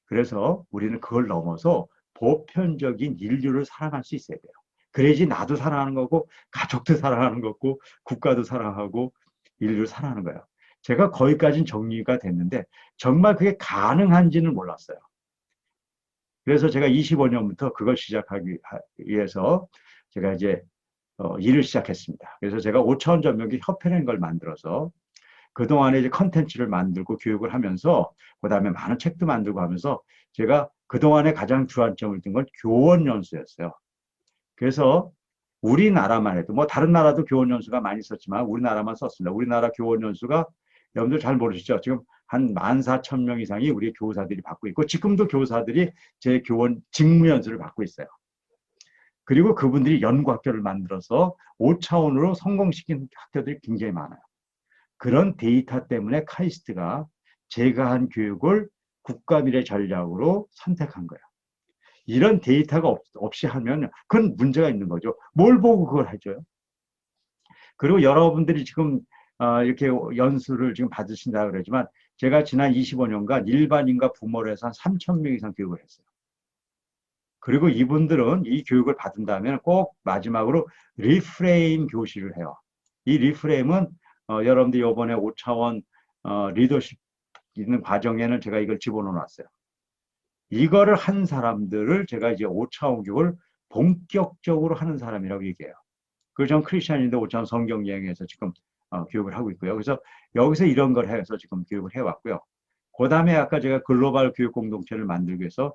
그래서 우리는 그걸 넘어서 보편적인 인류를 사랑할 수 있어야 돼요. 그래야지 나도 사랑하는 거고, 가족도 사랑하는 거고, 국가도 사랑하고, 인류를 사랑하는 거예요. 제가 거기까지는 정리가 됐는데, 정말 그게 가능한지는 몰랐어요. 그래서 제가 25년부터 그걸 시작하기 위해서 제가 이제 일을 시작했습니다. 그래서 제가 5차원 전명기 협회라는 걸 만들어서 그동안에 이제 컨텐츠를 만들고 교육을 하면서 그다음에 많은 책도 만들고 하면서 제가 그동안에 가장 주안점을 둔 건 교원 연수였어요. 그래서 우리나라만 해도 뭐 다른 나라도 교원 연수가 많이 있었지만 우리나라만 썼습니다. 우리나라 교원 연수가 여러분들 잘 모르시죠? 지금 한 14,000명 이상이 우리 교사들이 받고 있고 지금도 교사들이 제 교원 직무 연수를 받고 있어요. 그리고 그분들이 연구학교를 만들어서 5차원으로 성공시킨 학교들이 굉장히 많아요. 그런 데이터 때문에 카이스트가 제가 한 교육을 국가미래 전략으로 선택한 거예요. 이런 데이터가 없이 하면 그건 문제가 있는 거죠. 뭘 보고 그걸 해줘요? 그리고 여러분들이 지금 이렇게 연수를 지금 받으신다 그러지만 제가 지난 25년간 일반인과 부모를 해서 한 3,000명 이상 교육을 했어요. 그리고 이분들은 이 교육을 받은 다음에 꼭 마지막으로 리프레임 교실을 해요. 이 리프레임은 여러분들이 이번에 5차원 리더십 있는 과정에는 제가 이걸 집어넣어 놨어요. 이거를 한 사람들을 제가 이제 5차원 교육을 본격적으로 하는 사람이라고 얘기해요. 그리고 전 크리스찬인데 5차원 성경 여행에서 지금 교육을 하고 있고요. 그래서 여기서 이런 걸 해서 지금 교육을 해왔고요. 그 다음에 아까 제가 글로벌 교육 공동체를 만들기 위해서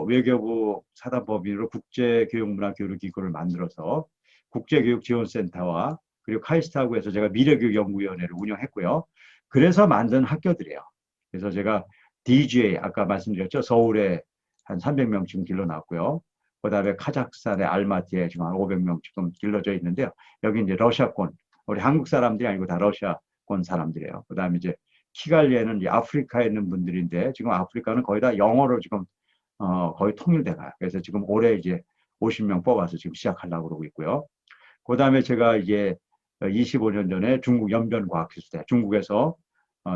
외교부 사단법인으로 국제교육문화교육기구를 만들어서 국제교육지원센터와 그리고 카이스트하고 해서 제가 미래교육연구위원회를 운영했고요. 그래서 만든 학교들이에요. 그래서 제가 DGA 아까 말씀드렸죠. 서울에 한 300명 지금 길러놨고요. 그 다음에 카자흐스탄의 알마티에 지금 한 500명 지금 길러져 있는데요. 여기 이제 러시아권, 우리 한국 사람들이 아니고 다 러시아권 사람들이에요. 그 다음에 이제 키갈리에는 이제 아프리카에 있는 분들인데 지금 아프리카는 거의 다 영어로 지금 거의 통일돼 가요. 그래서 지금 올해 이제 50명 뽑아서 지금 시작하려고 그러고 있고요. 그 다음에 제가 이제 25년 전에 중국 연변과학기술대, 중국에서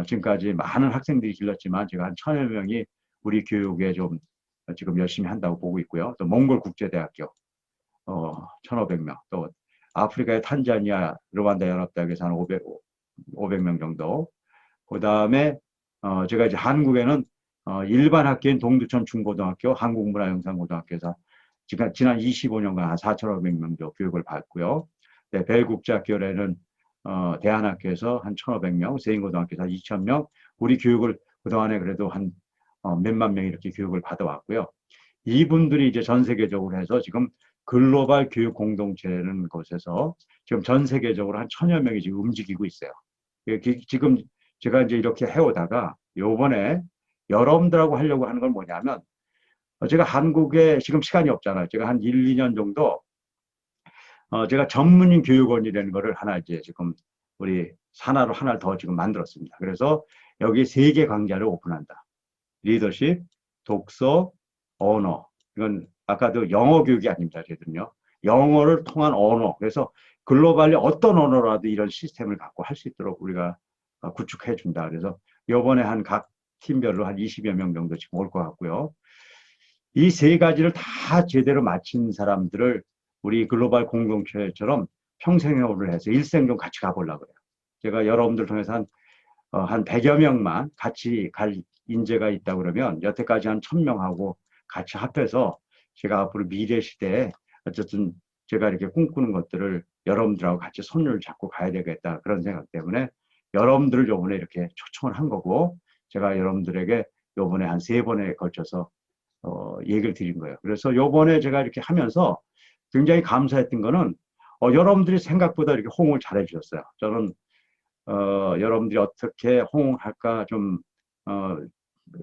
지금까지 많은 학생들이 길렀지만 제가 한 1000여 명이 우리 교육에 좀 지금 열심히 한다고 보고 있고요. 또 몽골 국제대학교 1500명, 또 아프리카의 탄자니아 르완다 연합대학에서 한 500명 정도. 그 다음에 제가 이제 한국에는 일반 학교인 동두천 중고등학교, 한국문화영상고등학교에서 지난 25년간 한 4,500명 정도 교육을 받고요. 네, 벨국제학교에는 대한학교에서 한 1,500명, 세인고등학교에서 한 2,000명, 우리 교육을 그동안에 그래도 한 몇만 명 이렇게 교육을 받아왔고요. 이분들이 이제 전 세계적으로 해서 지금 글로벌 교육 공동체라는 곳에서 지금 전 세계적으로 한 1,000여 명이 지금 움직이고 있어요. 지금 제가 이제 이렇게 해오다가 요번에 여러분들하고 하려고 하는 건 뭐냐면 제가 한국에 지금 시간이 없잖아요. 제가 한 1, 2년 정도 제가 전문인 교육원이라는 거를 하나 이제 지금 우리 산하로 하나를 더 지금 만들었습니다. 그래서 여기 3개 강좌를 오픈한다. 리더십, 독서, 언어. 이건 아까도 영어 교육이 아닙니다. 저희들은요. 영어를 통한 언어. 그래서 글로벌리 어떤 언어라도 이런 시스템을 갖고 할 수 있도록 우리가 구축해 준다. 그래서 이번에 한 각 팀별로 한 20여 명 정도 지금 올 것 같고요. 이 3가지를 다 제대로 마친 사람들을 우리 글로벌 공동체처럼 평생회오를 해서 일생 좀 같이 가보려고 해요. 제가 여러분들 통해서 한 100여 명만 같이 갈 인재가 있다 그러면 여태까지 한 1000명하고 같이 합해서 제가 앞으로 미래 시대에 어쨌든 제가 이렇게 꿈꾸는 것들을 여러분들하고 같이 손을 잡고 가야 되겠다 그런 생각 때문에 여러분들을 요번에 이렇게 초청을 한 거고 제가 여러분들에게 요번에 한 3번에 걸쳐서 얘기를 드린 거예요. 그래서 요번에 제가 이렇게 하면서 굉장히 감사했던 거는 여러분들이 생각보다 이렇게 호응을 잘해 주셨어요. 저는 여러분들이 어떻게 호응할까 좀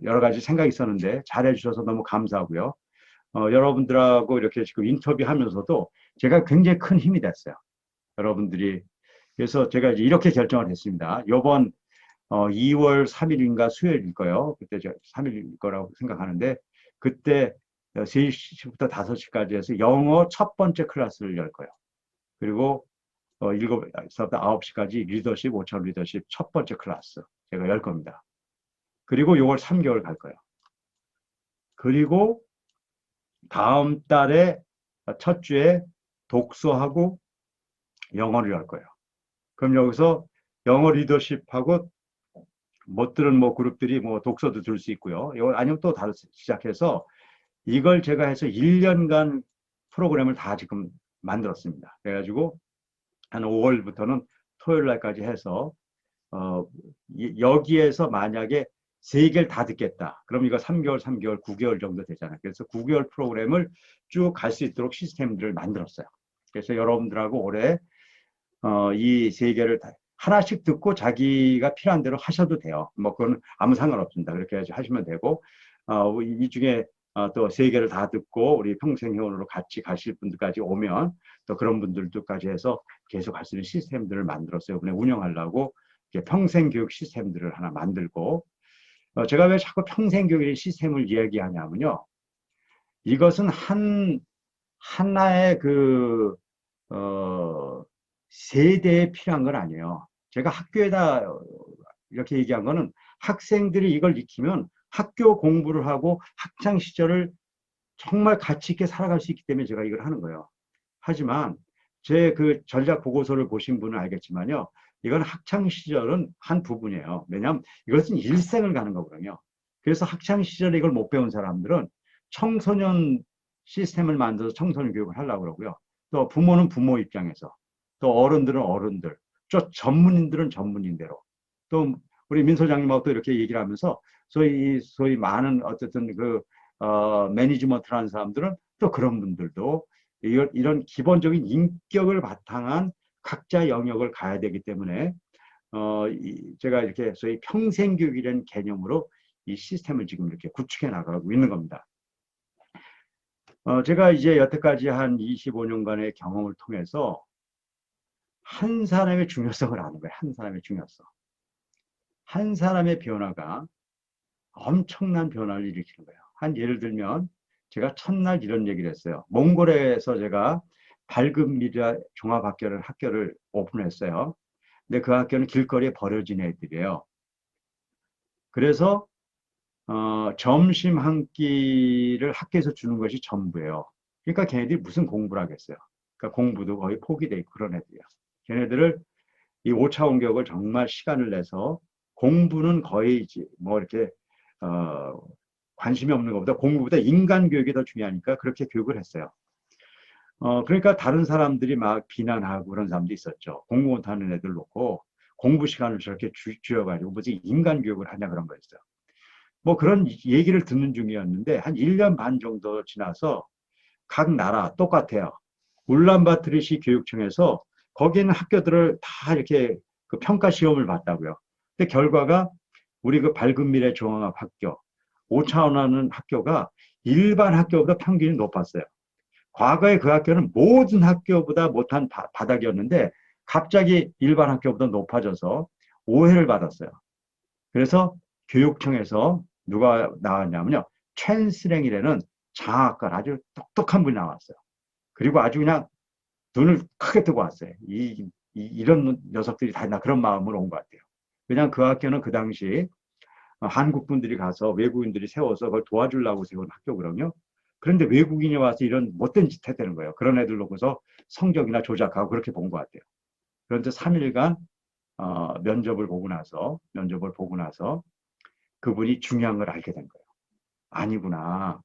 여러 가지 생각이 있었는데 잘해 주셔서 너무 감사하고요. 여러분들하고 이렇게 지금 인터뷰하면서도 제가 굉장히 큰 힘이 됐어요. 여러분들이. 그래서 제가 이제 이렇게 결정을 했습니다. 요번 2월 3일인가 수요일일 거예요. 그때 제가 3일일 거라고 생각하는데 그때 3시부터 5시까지 해서 영어 첫 번째 클래스를 열 거예요. 그리고 7시부터 9시까지 리더십, 5차원 리더십 첫 번째 클래스 제가 열 겁니다. 그리고 6월 3개월 갈 거예요. 그리고 다음 달에 첫 주에 독서하고 영어를 열 거예요. 그럼 여기서 영어 리더십하고 못 들은 뭐 그룹들이 뭐 독서도 들 수 있고요. 아니면 또 다른 시작해서 이걸 제가 해서 1년간 프로그램을 다 지금 만들었습니다. 그래가지고 한 5월부터는 토요일 날까지 해서 여기에서 만약에 3개를 다 듣겠다. 그럼 이거 3개월, 9개월 정도 되잖아요. 그래서 9개월 프로그램을 쭉 갈 수 있도록 시스템들을 만들었어요. 그래서 여러분들하고 올해 이 3개를 하나씩 듣고 자기가 필요한 대로 하셔도 돼요. 뭐 그건 아무 상관없습니다. 그렇게 하시면 되고 이 중에 또 3개를 다 듣고 우리 평생회원으로 같이 가실 분들까지 오면 또 그런 분들도까지 해서 계속 할 수 있는 시스템들을 만들었어요. 이번에 운영하려고 평생교육 시스템들을 하나 만들고 제가 왜 자꾸 평생교육의 시스템을 이야기하냐면요. 이것은 하나의 세대에 필요한 건 아니에요. 제가 학교에다 이렇게 얘기한 거는 학생들이 이걸 익히면 학교 공부를 하고 학창 시절을 정말 가치 있게 살아갈 수 있기 때문에 제가 이걸 하는 거예요. 하지만 제 그 전략 보고서를 보신 분은 알겠지만요. 이건 학창 시절은 한 부분이에요. 왜냐하면 이것은 일생을 가는 거거든요. 그래서 학창 시절에 이걸 못 배운 사람들은 청소년 시스템을 만들어서 청소년 교육을 하려고 그러고요. 또 부모는 부모 입장에서, 또 어른들은 어른들, 또 전문인들은 전문인대로, 또 우리 민 소장님하고 또 이렇게 얘기를 하면서 소위 많은 어쨌든 매니지먼트라는 사람들은 또 그런 분들도 이런 기본적인 인격을 바탕한 각자 영역을 가야 되기 때문에 제가 이렇게 소위 평생교육이라는 개념으로 이 시스템을 지금 이렇게 구축해 나가고 있는 겁니다. 제가 이제 여태까지 한 25년간의 경험을 통해서 한 사람의 중요성을 아는 거예요. 한 사람의 중요성. 한 사람의 변화가 엄청난 변화를 일으키는 거예요. 한 예를 들면 제가 첫날 이런 얘기를 했어요. 몽골에서 제가 밝은 미래 종합학교를 오픈했어요. 근데 그 학교는 길거리에 버려진 애들이에요. 그래서 점심 한 끼를 학교에서 주는 것이 전부예요. 그러니까 걔네들이 무슨 공부를 하겠어요. 그러니까 공부도 거의 포기돼 있고 그런 애들이야. 걔네들을 이 5차 원격을 정말 시간을 내서 공부는 거의 뭐 이렇게 관심이 없는 것보다 공부보다 인간 교육이 더 중요하니까 그렇게 교육을 했어요. 그러니까 다른 사람들이 막 비난하고 그런 사람도 있었죠. 공부 못하는 애들 놓고 공부 시간을 저렇게 줄여가지고 무슨 인간 교육을 하냐 그런 거였어요. 뭐 그런 얘기를 듣는 중이었는데 한 1년 반 정도 지나서 각 나라 똑같아요. 울란바토르시 교육청에서 거기 있는 학교들을 다 이렇게 그 평가 시험을 봤다고요. 근데 결과가 우리 그 밝은 미래 종합 학교 5차원 하는 학교가 일반 학교보다 평균이 높았어요. 과거에 그 학교는 모든 학교보다 못한 바닥이었는데 갑자기 일반 학교보다 높아져서 오해를 받았어요. 그래서 교육청에서 누가 나왔냐면요. 첸스랭이라는 장학관 아주 똑똑한 분이 나왔어요. 그리고 아주 그냥 눈을 크게 뜨고 왔어요. 이런 녀석들이 다 나 그런 마음으로 온 것 같아요. 그냥 그 학교는 그 당시 한국 분들이 가서 외국인들이 세워서 그걸 도와주려고 세운 학교거든요. 그런데 외국인이 와서 이런 못된 짓 했다는 거예요. 그런 애들 놓고서 성적이나 조작하고 그렇게 본 것 같아요. 그런데 3일간 면접을 보고 나서 그분이 중요한 걸 알게 된 거예요. 아니구나.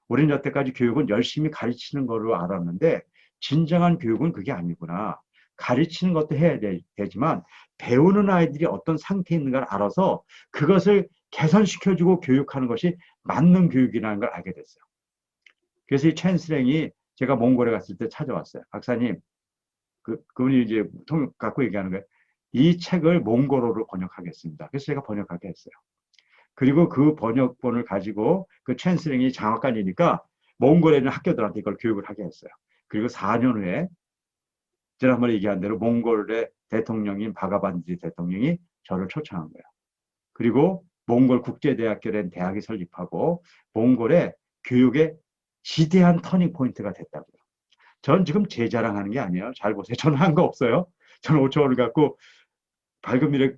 우리는 여태까지 교육은 열심히 가르치는 걸로 알았는데 진정한 교육은 그게 아니구나. 가르치는 것도 해야 되지만 배우는 아이들이 어떤 상태에 있는가를 알아서 그것을 개선시켜주고 교육하는 것이 맞는 교육이라는 걸 알게 됐어요. 그래서 이 첸스랭이 제가 몽골에 갔을 때 찾아왔어요. 박사님, 그분이 이제 갖고 얘기하는 거예요. 이 책을 몽골어로 번역하겠습니다. 그래서 제가 번역하게 했어요. 그리고 그 번역본을 가지고 그 첸스랭이 장학관이니까 몽골에 있는 학교들한테 이걸 교육을 하게 했어요. 그리고 4년 후에 지난번에 얘기한 대로 몽골의 대통령인 바가반지 대통령이 저를 초청한 거예요. 그리고 몽골 국제대학교라는 대학이 설립하고 몽골의 교육의 지대한 터닝 포인트가 됐다고요. 전 지금 제 자랑하는 게 아니에요. 잘 보세요. 저는 한 거 없어요. 저는 5천 원을 갖고 밝은 미래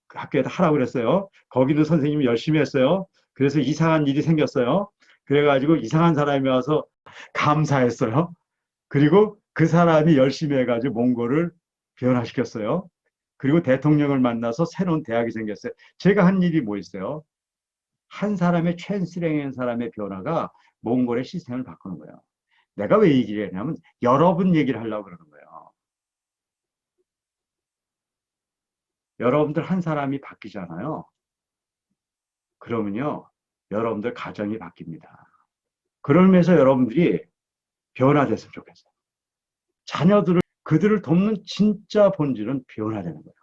학교에다 하라고 그랬어요. 거기는 선생님이 열심히 했어요. 그래서 이상한 일이 생겼어요. 그래가지고 이상한 사람이 와서 감사했어요. 그리고 그 사람이 열심히 해가지고 몽골을 변화시켰어요. 그리고 대통령을 만나서 새로운 대학이 생겼어요. 제가 한 일이 뭐 있어요? 한 사람의 첸스랭한 사람의 변화가 몽골의 시스템을 바꾸는 거예요. 내가 왜 얘기를 했냐면 여러분 얘기를 하려고 그러는 거예요. 여러분들 한 사람이 바뀌잖아요. 그러면요, 여러분들 가정이 바뀝니다. 그러면서 여러분들이 변화됐으면 좋겠어요. 자녀들을, 그들을 돕는 진짜 본질은 변화되는 거예요.